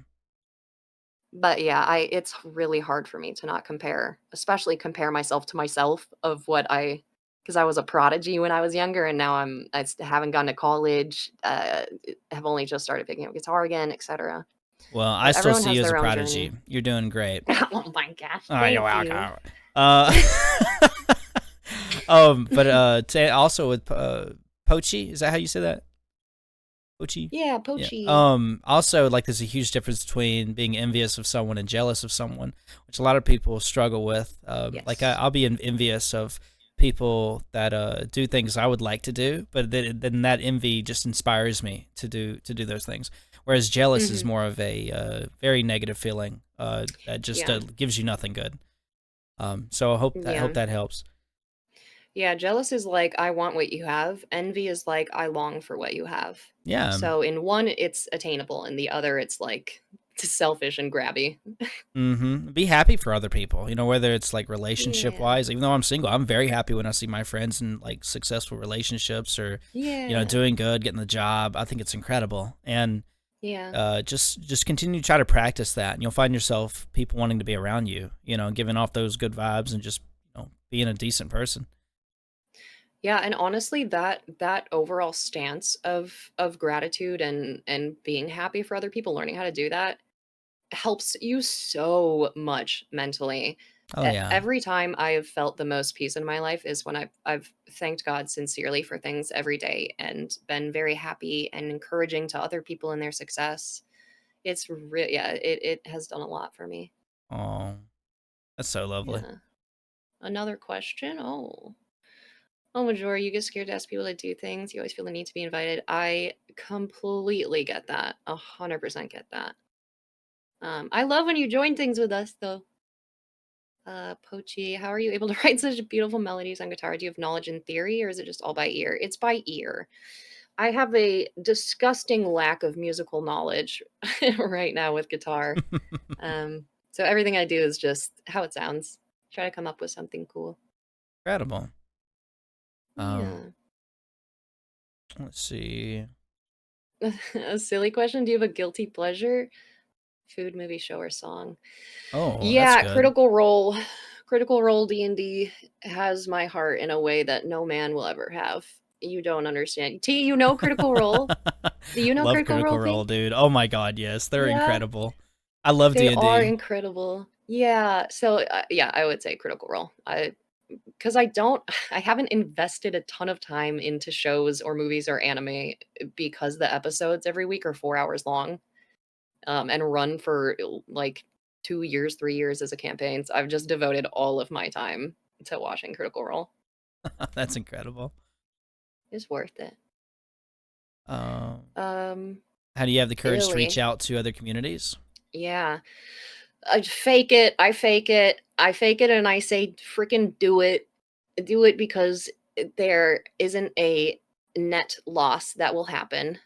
Speaker 1: but yeah, I it's really hard for me to not compare, especially compare myself to myself of what I because I was a prodigy when I was younger, and now haven't gone to college, have only just started picking up guitar again, etc.
Speaker 2: Well, I
Speaker 1: But
Speaker 2: still
Speaker 1: everyone
Speaker 2: see you
Speaker 1: has
Speaker 2: as a
Speaker 1: their own
Speaker 2: prodigy.
Speaker 1: journey.
Speaker 2: You're doing great.
Speaker 1: Oh my gosh,
Speaker 2: Oh, you're
Speaker 1: thank you.
Speaker 2: welcome. Uh, but also with Pochi, is that how you say that? Pochi?
Speaker 1: Yeah,
Speaker 2: Yeah.
Speaker 1: Pochi.
Speaker 2: Also, like, there's a huge difference between being envious of someone and jealous of someone, which a lot of people struggle with. Like,
Speaker 1: Yes.
Speaker 2: I'll be envious of people that do things I would like to do, but then that envy just inspires me to do those things. Whereas jealous is
Speaker 1: Mhm.
Speaker 2: more of a very negative feeling that just
Speaker 1: Yeah.
Speaker 2: gives you nothing good. So I hope
Speaker 1: Yeah.
Speaker 2: that helps.
Speaker 1: Yeah, jealous is like, I want what you have. Envy is like, I long for what you have.
Speaker 2: Yeah.
Speaker 1: So in one, it's attainable. In the other, it's like selfish and grabby.
Speaker 2: Be happy for other people, whether it's like relationship
Speaker 1: Yeah.
Speaker 2: wise. Even though I'm single, I'm very happy when I see my friends in like successful relationships or,
Speaker 1: Yeah.
Speaker 2: doing good, getting the job. I think it's incredible. And
Speaker 1: Yeah.
Speaker 2: just continue to try to practice that, and you'll find yourself people wanting to be around you, giving off those good vibes and just, being a decent person.
Speaker 1: Yeah, and honestly, that overall stance of gratitude and being happy for other people, learning how to do that helps you so much mentally.
Speaker 2: Oh yeah.
Speaker 1: Every time I have felt the most peace in my life is when I've thanked God sincerely for things every day and been very happy and encouraging to other people in their success. It's real, yeah, it has done a lot for me.
Speaker 2: Oh, that's so lovely.
Speaker 1: Yeah. Another question. Oh, Majora, you get scared to ask people to do things. You always feel the need to be invited. I completely get that. 100% get that. I love when you join things with us, though. Pochi, how are you able to write such beautiful melodies on guitar? Do you have knowledge in theory, or is it just all by ear? It's by ear. I have a disgusting lack of musical knowledge right now with guitar. So everything I do is just how it sounds. Try to come up with something cool.
Speaker 2: Incredible. Um,
Speaker 1: Yeah.
Speaker 2: let's see.
Speaker 1: A silly question. Do you have a guilty pleasure? Food, movie, show, or song?
Speaker 2: Oh, that's
Speaker 1: Yeah,
Speaker 2: good.
Speaker 1: Critical Role. Critical Role D&D has my heart in a way that no man will ever have. You don't understand. T, you know Critical Role? Do you know
Speaker 2: Love
Speaker 1: Critical
Speaker 2: Critical
Speaker 1: Role,
Speaker 2: Role,
Speaker 1: Pink?
Speaker 2: dude. Oh my god, yes, they're
Speaker 1: Yeah,
Speaker 2: incredible. I love
Speaker 1: they are
Speaker 2: D&D.
Speaker 1: incredible. Yeah, so yeah, I would say Critical Role. Because I haven't invested a ton of time into shows or movies or anime because the episodes every week are 4 hours long. And run for like 2 years, 3 years as a campaign. So I've just devoted all of my time to watching Critical Role.
Speaker 2: That's incredible.
Speaker 1: It's worth it.
Speaker 2: Um,
Speaker 1: Um,
Speaker 2: how do you have the courage to reach
Speaker 1: Italy.
Speaker 2: out to other communities?
Speaker 1: Yeah. I fake it. I fake it. I fake it and I say freaking do it. Do it because there isn't a net loss that will happen.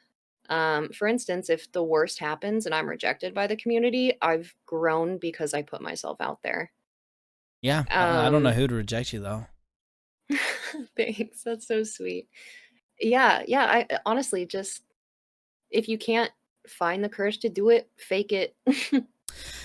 Speaker 1: For instance, if the worst happens and I'm rejected by the community, I've grown because I put myself out there.
Speaker 2: Yeah, I don't know
Speaker 1: Um,
Speaker 2: who to reject you though.
Speaker 1: Thanks. That's so sweet. Yeah, yeah, I honestly just if you can't find the courage to do it, fake it.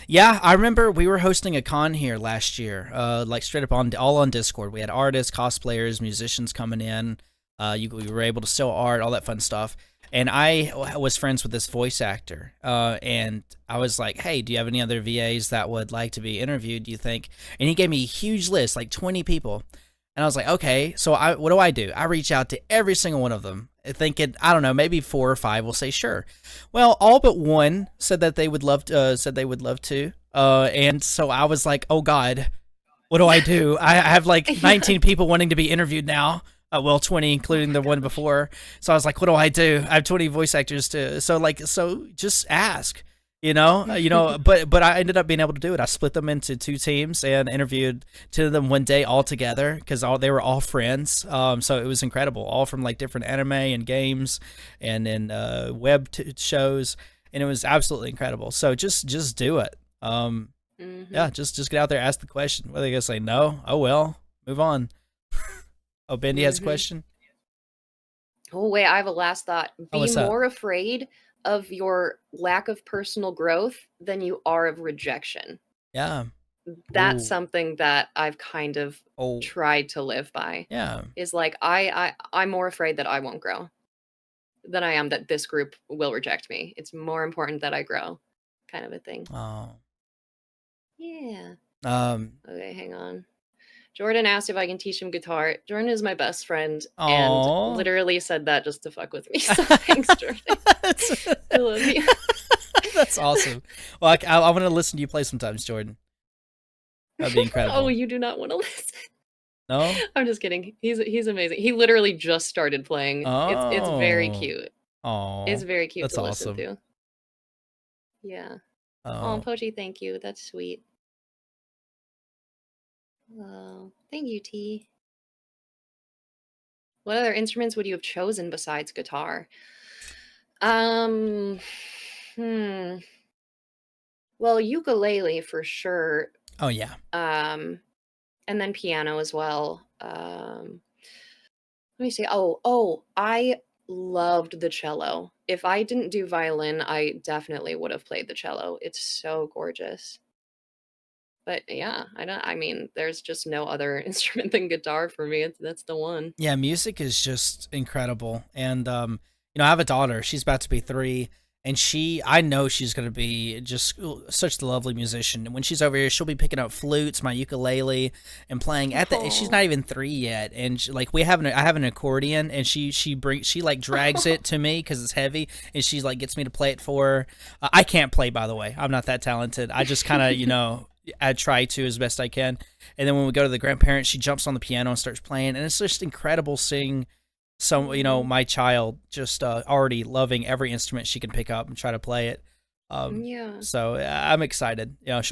Speaker 2: Yeah, I remember we were hosting a con here last year, like straight up all on Discord. We had artists, cosplayers, musicians coming in. We were able to sell art, all that fun stuff. And I was friends with this voice actor, and I was like, "Hey, do you have any other VAs that would like to be interviewed? Do you think?" And he gave me a huge list, like 20 people. And I was like, "Okay, so what do? I reach out to every single one of them, thinking, I don't know, maybe 4 or 5 will say sure. Well, all but one said that they would love to, said they would love to. And so I was like, oh God, what do? I have like
Speaker 1: Yeah.
Speaker 2: 19 people wanting to be interviewed now. well, 20,
Speaker 1: Oh
Speaker 2: including
Speaker 1: my
Speaker 2: the one
Speaker 1: gosh.
Speaker 2: before. So I was like, what do I do? I have 20 voice actors to, so just ask, but I ended up being able to do it. I split them into two teams and interviewed two of them one day all together because they were all friends. So it was incredible, all from like different anime and games and then shows, and it was absolutely incredible. So just do it.
Speaker 1: Hmm.
Speaker 2: Yeah, just get out there, ask the question. Whether they gonna say no, oh well, move on. Oh, Bendy has a
Speaker 1: Hmm.
Speaker 2: question.
Speaker 1: Oh, wait, I have a last thought.
Speaker 2: Oh,
Speaker 1: Be
Speaker 2: what's up?
Speaker 1: more afraid of your lack of personal growth than you are of rejection.
Speaker 2: Yeah.
Speaker 1: That's
Speaker 2: Ooh.
Speaker 1: something that I've kind of
Speaker 2: Oh.
Speaker 1: tried to live by.
Speaker 2: Yeah.
Speaker 1: Is like I'm more afraid that I won't grow than I am that this group will reject me. It's more important that I grow, kind of a thing.
Speaker 2: Oh.
Speaker 1: Yeah.
Speaker 2: Um.
Speaker 1: Okay, hang on. Jordan asked if I can teach him guitar. Jordan is my best friend and
Speaker 2: Oh.
Speaker 1: literally said that just to fuck with me. So thanks, Jordan.
Speaker 2: that's,
Speaker 1: I love you.
Speaker 2: that's awesome. Well, I want to listen to you play sometimes, Jordan. That'd be
Speaker 1: Oh,
Speaker 2: incredible.
Speaker 1: you do not want to listen.
Speaker 2: No.
Speaker 1: I'm just kidding. He's amazing. He literally just started playing. It's very
Speaker 2: Oh.
Speaker 1: cute. It's
Speaker 2: Oh.
Speaker 1: very cute
Speaker 2: That's
Speaker 1: to listen
Speaker 2: awesome.
Speaker 1: to. Yeah. Oh,
Speaker 2: Oh.
Speaker 1: Pochi, thank you. That's sweet. Thank you, T. What other instruments would you have chosen besides guitar? Um, hmm. Well, ukulele for sure.
Speaker 2: Oh yeah.
Speaker 1: Um, and then piano as well. Let me see. Oh, I loved the cello. If I didn't do violin, I definitely would have played the cello. It's so gorgeous. But yeah, I mean, there's just no other instrument than guitar for me. That's the one.
Speaker 2: Yeah, music is just incredible. And I have a daughter. She's about to be 3, and I know she's going to be just such a lovely musician. And when she's over here, she'll be picking up flutes, my ukulele, and playing at the. She's
Speaker 1: Oh.
Speaker 2: not even 3 yet, and like I have an accordion, and she like drags it to me because it's heavy, and she like gets me to play it for her. I can't play, by the way. I'm not that talented. I just kind of I try to as best I can. And then when we go to the grandparents, she jumps on the piano and starts playing, and it's just incredible seeing
Speaker 1: Mhm.
Speaker 2: my child just already loving every instrument she can pick up and try to play it.
Speaker 1: Yeah.
Speaker 2: So I'm excited. I'm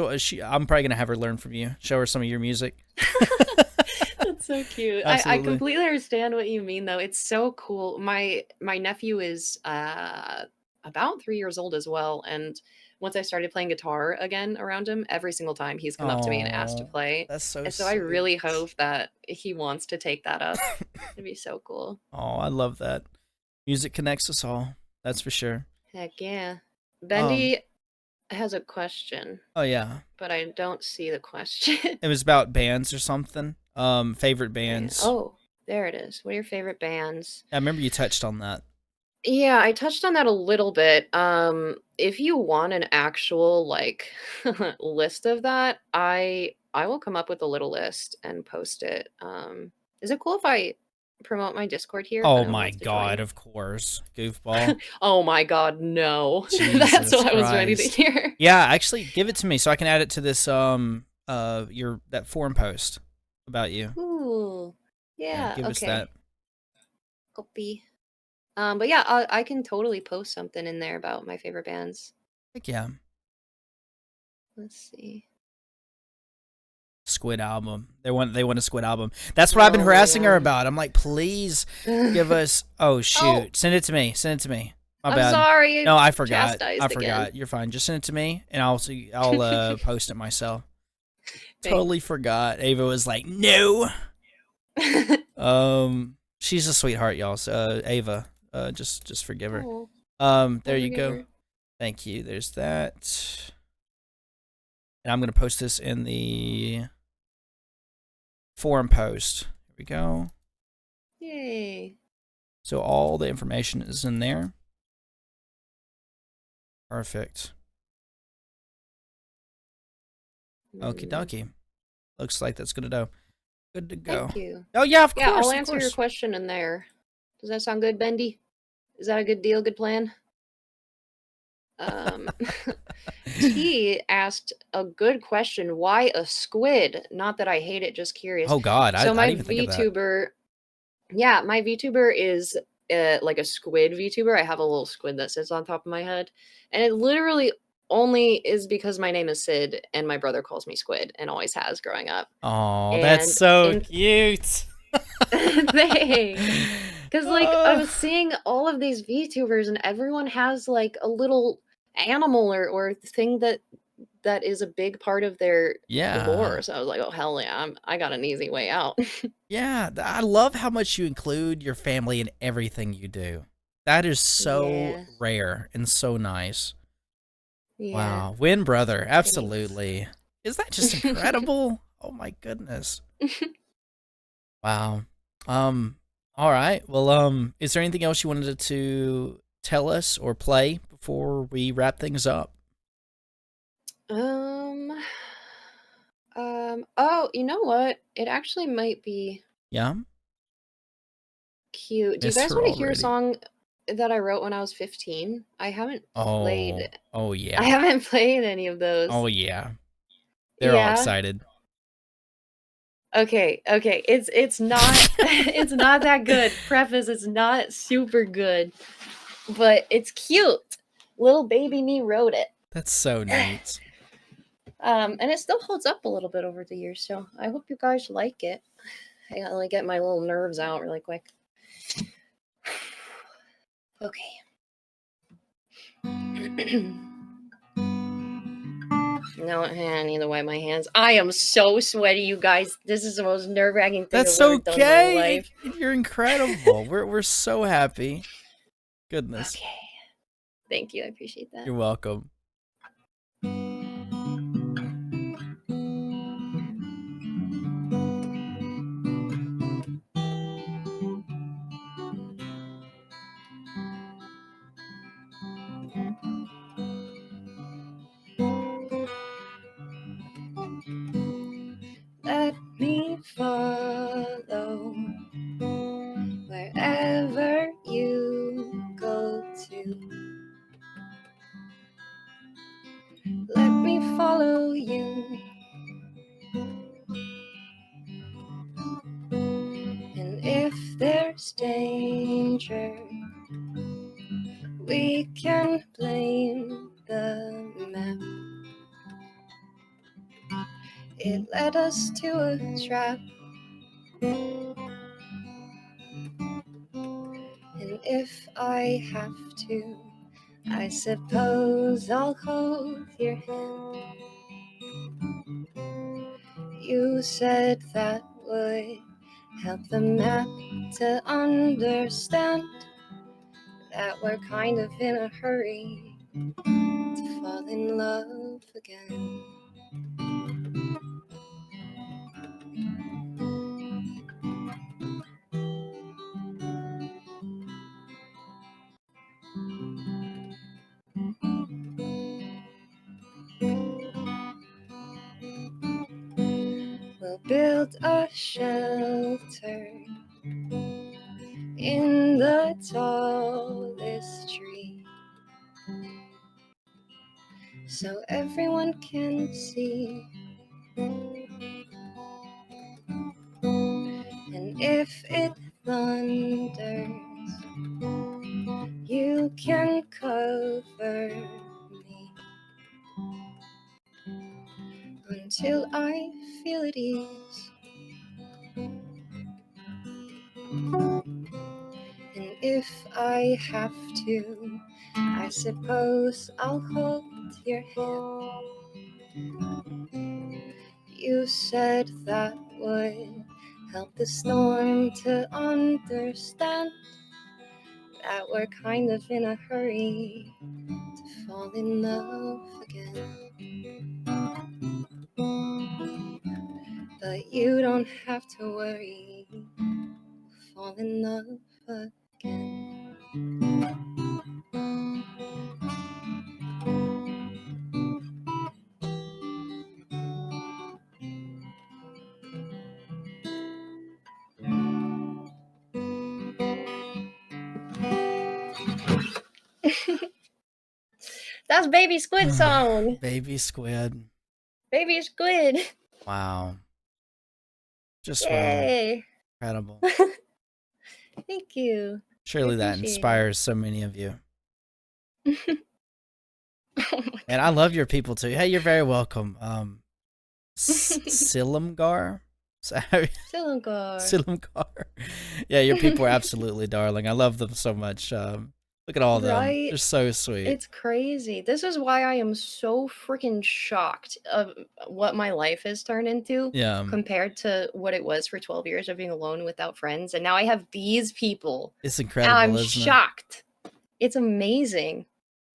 Speaker 2: probably gonna have her learn from you, show her some of your music.
Speaker 1: That's so cute. I
Speaker 2: Absolutely.
Speaker 1: completely understand what you mean though. It's so cool. My nephew is about 3 years old as well. And once I started playing guitar again around him, every single time he's come up to me and asked to
Speaker 2: Oh,
Speaker 1: play.
Speaker 2: that's so
Speaker 1: And so I
Speaker 2: sweet.
Speaker 1: really hope that he wants to take that up. It'd be so cool.
Speaker 2: Oh, I love that. Music connects us all. That's for sure.
Speaker 1: Heck yeah.
Speaker 2: Um.
Speaker 1: Bendy has a question,
Speaker 2: Oh yeah.
Speaker 1: but I don't see the question.
Speaker 2: It was about bands or something. Favorite bands.
Speaker 1: Oh, there it is. What are your favorite bands?
Speaker 2: I remember you touched on that.
Speaker 1: Yeah, I touched on that a little bit. If you want an actual like list of that, I will come up with a little list and post it. Is it cool if I promote my Discord here if
Speaker 2: Oh
Speaker 1: anyone
Speaker 2: my
Speaker 1: wants to
Speaker 2: god,
Speaker 1: join?
Speaker 2: of course, goofball.
Speaker 1: Oh my god, no. That's
Speaker 2: Jesus
Speaker 1: what I was ready to
Speaker 2: Christ.
Speaker 1: hear.
Speaker 2: Yeah, actually, give it to me so I can add it to this your that forum post about you.
Speaker 1: Cool.
Speaker 2: Yeah,
Speaker 1: Yeah,
Speaker 2: give us that.
Speaker 1: okay. Copy. But yeah, I can totally post something in there about my favorite bands.
Speaker 2: Heck yeah,
Speaker 1: Let's see.
Speaker 2: Squid album. They want a Squid album. That's what I've been
Speaker 1: Oh
Speaker 2: harassing her
Speaker 1: man.
Speaker 2: about. I'm like, please give us. Oh
Speaker 1: Oh,
Speaker 2: shoot, send it to me. Send it to me. My
Speaker 1: I'm
Speaker 2: bad.
Speaker 1: sorry.
Speaker 2: No, I forgot. I
Speaker 1: Chastised again.
Speaker 2: forgot. You're fine. Just send it to me, and I'll post it myself.
Speaker 1: Thanks.
Speaker 2: Totally forgot. Ava was like, no. She's a sweetheart, y'all. So, Ava, just forgive her.
Speaker 1: Oh,
Speaker 2: There
Speaker 1: I'll
Speaker 2: you
Speaker 1: forgive
Speaker 2: go.
Speaker 1: her.
Speaker 2: Thank you. There's that. And I'm gonna post this in the forum post. Here we go.
Speaker 1: Yay.
Speaker 2: So all the information is in there. Perfect. Okie
Speaker 1: Mm,
Speaker 2: dokie. Looks like that's good to go. Good to go.
Speaker 1: thank you.
Speaker 2: Oh yeah, of
Speaker 1: Yeah, I'll
Speaker 2: course, of
Speaker 1: answer your
Speaker 2: course.
Speaker 1: question in there. Does that sound good, Bendy? Is that a good deal? Good plan? Um, T asked a good question. Why a squid? Not that I hate it, just curious.
Speaker 2: Oh God, I
Speaker 1: So
Speaker 2: didn't
Speaker 1: my
Speaker 2: even think of that.
Speaker 1: VTuber Yeah, my VTuber is like a squid VTuber. I have a little squid that sits on top of my head, and it literally only is because my name is Sid and my brother calls me Squid and always has growing up.
Speaker 2: Oh, that's
Speaker 1: And
Speaker 2: so
Speaker 1: in
Speaker 2: cute.
Speaker 1: thanks. Because like I
Speaker 2: Oh,
Speaker 1: was seeing all of these VTubers and everyone has like a little animal or thing that is a big part of their
Speaker 2: yeah.
Speaker 1: lore. So I was like, oh hell yeah, I got an easy way out.
Speaker 2: Yeah, I love how much you include your family in everything you do. That is so
Speaker 1: Yeah.
Speaker 2: rare and so nice.
Speaker 1: Yeah.
Speaker 2: Wow, Win brother,
Speaker 1: Thanks.
Speaker 2: absolutely. Is that just incredible? Oh my goodness. Wow. Um, all right. Well, is there anything else you wanted to tell us or play before we wrap things up?
Speaker 1: um oh, you know what? It actually might be
Speaker 2: Yeah,
Speaker 1: cute. Do you
Speaker 2: miss
Speaker 1: guys
Speaker 2: her
Speaker 1: want to hear a
Speaker 2: already.
Speaker 1: song that I wrote when I was 15?
Speaker 2: Oh, oh
Speaker 1: I
Speaker 2: yeah.
Speaker 1: haven't played any of those.
Speaker 2: Oh yeah. They're all
Speaker 1: Yeah.
Speaker 2: excited.
Speaker 1: Okay, okay. It's not it's not that good. Preface, it's not super good, but it's cute. Little baby me wrote it.
Speaker 2: That's so neat.
Speaker 1: And it still holds up a little bit over the years, so I hope you guys like it. I gotta like get my little nerves out really quick. Okay. No, neither way, my hands. I am so sweaty, you guys. This is the most nerve-wracking thing
Speaker 2: That's
Speaker 1: I've ever done in my whole
Speaker 2: okay.
Speaker 1: life.
Speaker 2: You're incredible. We're so happy. Goodness.
Speaker 1: Okay. Thank you. I appreciate that.
Speaker 2: You're welcome.
Speaker 1: Let me follow wherever you go to. Let me follow you. And if there's danger, we can blame the map. It led us to a trap. And if I have to, I suppose I'll hold your hand. You said that would help the map to understand that we're kind of in a hurry to fall in love again. We'll build a shelter in the tallest tree so everyone can see. And if it thunders, you can cover me until I feel at ease. And if I have to, I suppose I'll hold your hand. You said that would help the storm to understand that we're kind of in a hurry to fall in love again. But you don't have to worry, fall in love again. That's Baby Squid song.
Speaker 2: Baby squid.
Speaker 1: Baby Squid.
Speaker 2: Wow. Just wow.
Speaker 1: Yay.
Speaker 2: Incredible.
Speaker 1: Thank you. I
Speaker 2: Surely that
Speaker 1: appreciate it.
Speaker 2: inspires so many of you.
Speaker 1: Oh my
Speaker 2: And I love
Speaker 1: gosh.
Speaker 2: your people too. Hey, you're very welcome. Silamgar?
Speaker 1: Silungar.
Speaker 2: Silamgar. Yeah, your people are absolutely darling. I love them so much. Look at all of them.
Speaker 1: Right?
Speaker 2: They're so sweet.
Speaker 1: It's crazy. This is why I am so freaking shocked of what my life has turned into
Speaker 2: Yeah,
Speaker 1: compared to what it was for 12 years of being alone without friends. And now I have these people.
Speaker 2: it's
Speaker 1: And
Speaker 2: incredible,
Speaker 1: I'm
Speaker 2: isn't it?
Speaker 1: shocked. It's amazing.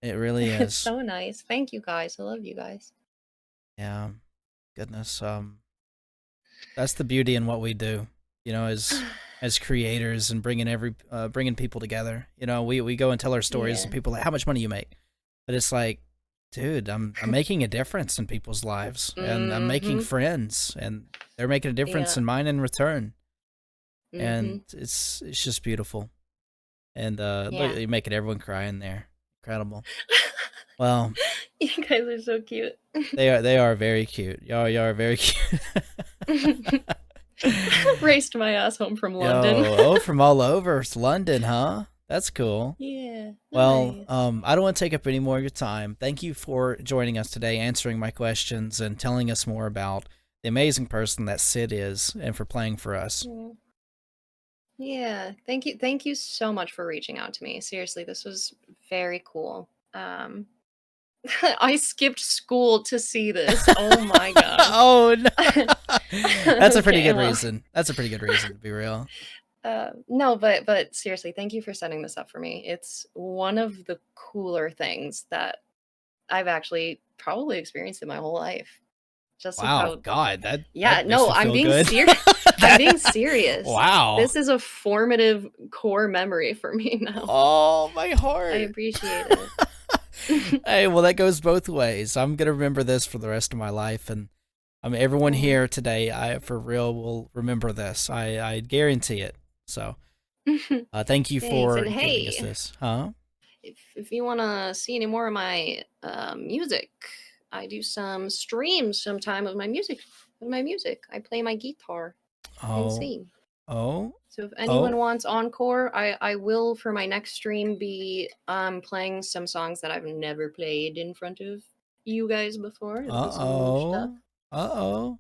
Speaker 2: It really
Speaker 1: It's
Speaker 2: is.
Speaker 1: so nice. Thank you guys. I love you guys.
Speaker 2: Yeah, goodness. That's the beauty in what we do. You know, as creators and bringing people together. You know, we go and tell our stories,
Speaker 1: Yeah.
Speaker 2: and people are like, how much money you make? But it's like, dude, I'm making a difference in people's lives, and I'm making
Speaker 1: Mm-hmm.
Speaker 2: friends, and they're making a difference
Speaker 1: Yeah.
Speaker 2: in mine in return.
Speaker 1: Mm-hmm.
Speaker 2: And it's just beautiful. And look,
Speaker 1: Yeah.
Speaker 2: you're making everyone cry in there. Incredible. Well,
Speaker 1: You guys are so cute.
Speaker 2: they are very cute. Y'all are very cute.
Speaker 1: Raced my ass home from London.
Speaker 2: Yo, oh, from all over. It's London, huh? That's cool.
Speaker 1: Yeah.
Speaker 2: Well,
Speaker 1: Nice.
Speaker 2: I don't want to take up any more of your time. Thank you for joining us today, answering my questions, and telling us more about the amazing person that Sid is, and for playing for us.
Speaker 1: Yeah. Yeah. Thank you. Thank you so much for reaching out to me. Seriously, this was very cool. I skipped school to see this. Oh my gosh.
Speaker 2: Oh no, that's a pretty
Speaker 1: Okay,
Speaker 2: good
Speaker 1: well,
Speaker 2: reason. That's a pretty good reason to be real.
Speaker 1: no, but seriously, thank you for setting this up for me. It's one of the cooler things that I've actually probably experienced in my whole life. Just with
Speaker 2: Wow,
Speaker 1: how,
Speaker 2: God,
Speaker 1: yeah,
Speaker 2: that makes
Speaker 1: no,
Speaker 2: me
Speaker 1: I'm
Speaker 2: feel
Speaker 1: being
Speaker 2: good.
Speaker 1: serious. I'm being
Speaker 2: That-
Speaker 1: serious.
Speaker 2: wow.
Speaker 1: This is a formative core memory for me now.
Speaker 2: Oh, my
Speaker 1: I
Speaker 2: heart.
Speaker 1: appreciate it.
Speaker 2: Hey, well, that goes both ways. I'm gonna remember this for the rest of my life, and I mean, everyone
Speaker 1: Oh.
Speaker 2: here today, I for real will remember this. I guarantee it. So, thank you
Speaker 1: Thanks.
Speaker 2: for
Speaker 1: And
Speaker 2: giving us
Speaker 1: hey,
Speaker 2: this. Huh?
Speaker 1: if you want to see any more of my music, I do some streams sometime of my music. I play my guitar and
Speaker 2: Oh,
Speaker 1: sing.
Speaker 2: oh,
Speaker 1: So if
Speaker 2: oh.
Speaker 1: anyone wants encore, I will for my next stream be playing some songs that I've never played in front of you guys before. It'll be some new stuff.
Speaker 2: Uh-oh. Uh-oh.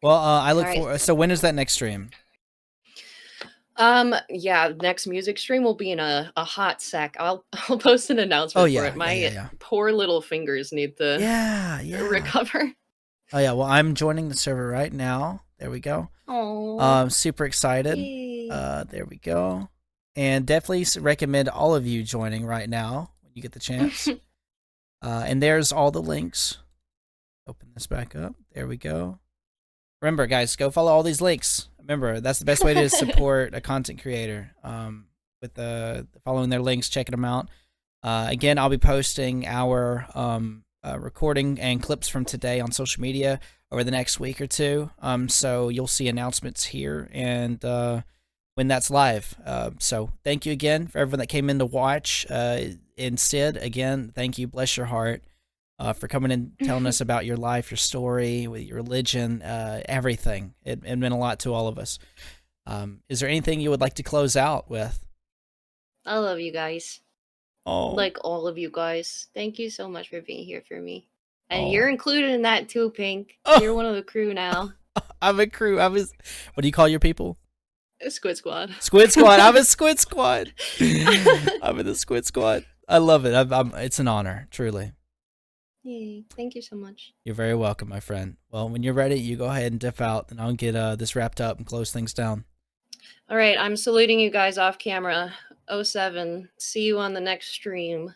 Speaker 2: Well, I
Speaker 1: All
Speaker 2: look
Speaker 1: right.
Speaker 2: for. So when is that next stream?
Speaker 1: Yeah, next music stream will be in a hot sec. I'll post an
Speaker 2: Oh
Speaker 1: announcement for
Speaker 2: yeah,
Speaker 1: it.
Speaker 2: yeah, yeah,
Speaker 1: My
Speaker 2: yeah.
Speaker 1: poor little fingers need to
Speaker 2: Yeah, yeah.
Speaker 1: recover.
Speaker 2: Oh yeah. Well, I'm joining the server right now. There we go.
Speaker 1: Oh,
Speaker 2: Super excited.
Speaker 1: yay.
Speaker 2: There we go. And definitely recommend all of you joining right now when you get the chance. And there's all the links. Open this back up. There we go. Remember, guys, go follow all these links. Remember, that's the best way to support a content creator. With following their links, checking them out. Again, I'll be posting our recording and clips from today on social media over the next week or two. So you'll see announcements here and when that's live. So thank you again for everyone that came in to watch. And Sid, again, thank you. Bless your heart. For coming and telling us about your life, your story, with your religion, everything. It meant a lot to all of us. Is there anything you would like to close out with?
Speaker 1: I love you guys.
Speaker 2: Oh,
Speaker 1: Like all of you guys. Thank you so much for being here for me. And
Speaker 2: oh,
Speaker 1: you're included in that too, Pink.
Speaker 2: oh!
Speaker 1: You're one of the crew now.
Speaker 2: I'm a crew. What do you call your people?
Speaker 1: Squid Squad.
Speaker 2: Squid Squad. I'm a Squid Squad. I'm in the Squid Squad. I love it. It's an honor, truly.
Speaker 1: Yay. Thank you so much.
Speaker 2: You're very welcome, my friend. Well, when you're ready, you go ahead and dip out, and I'll get this wrapped up and close things down.
Speaker 1: All right, I'm saluting you guys off camera. 07. See you on the next stream.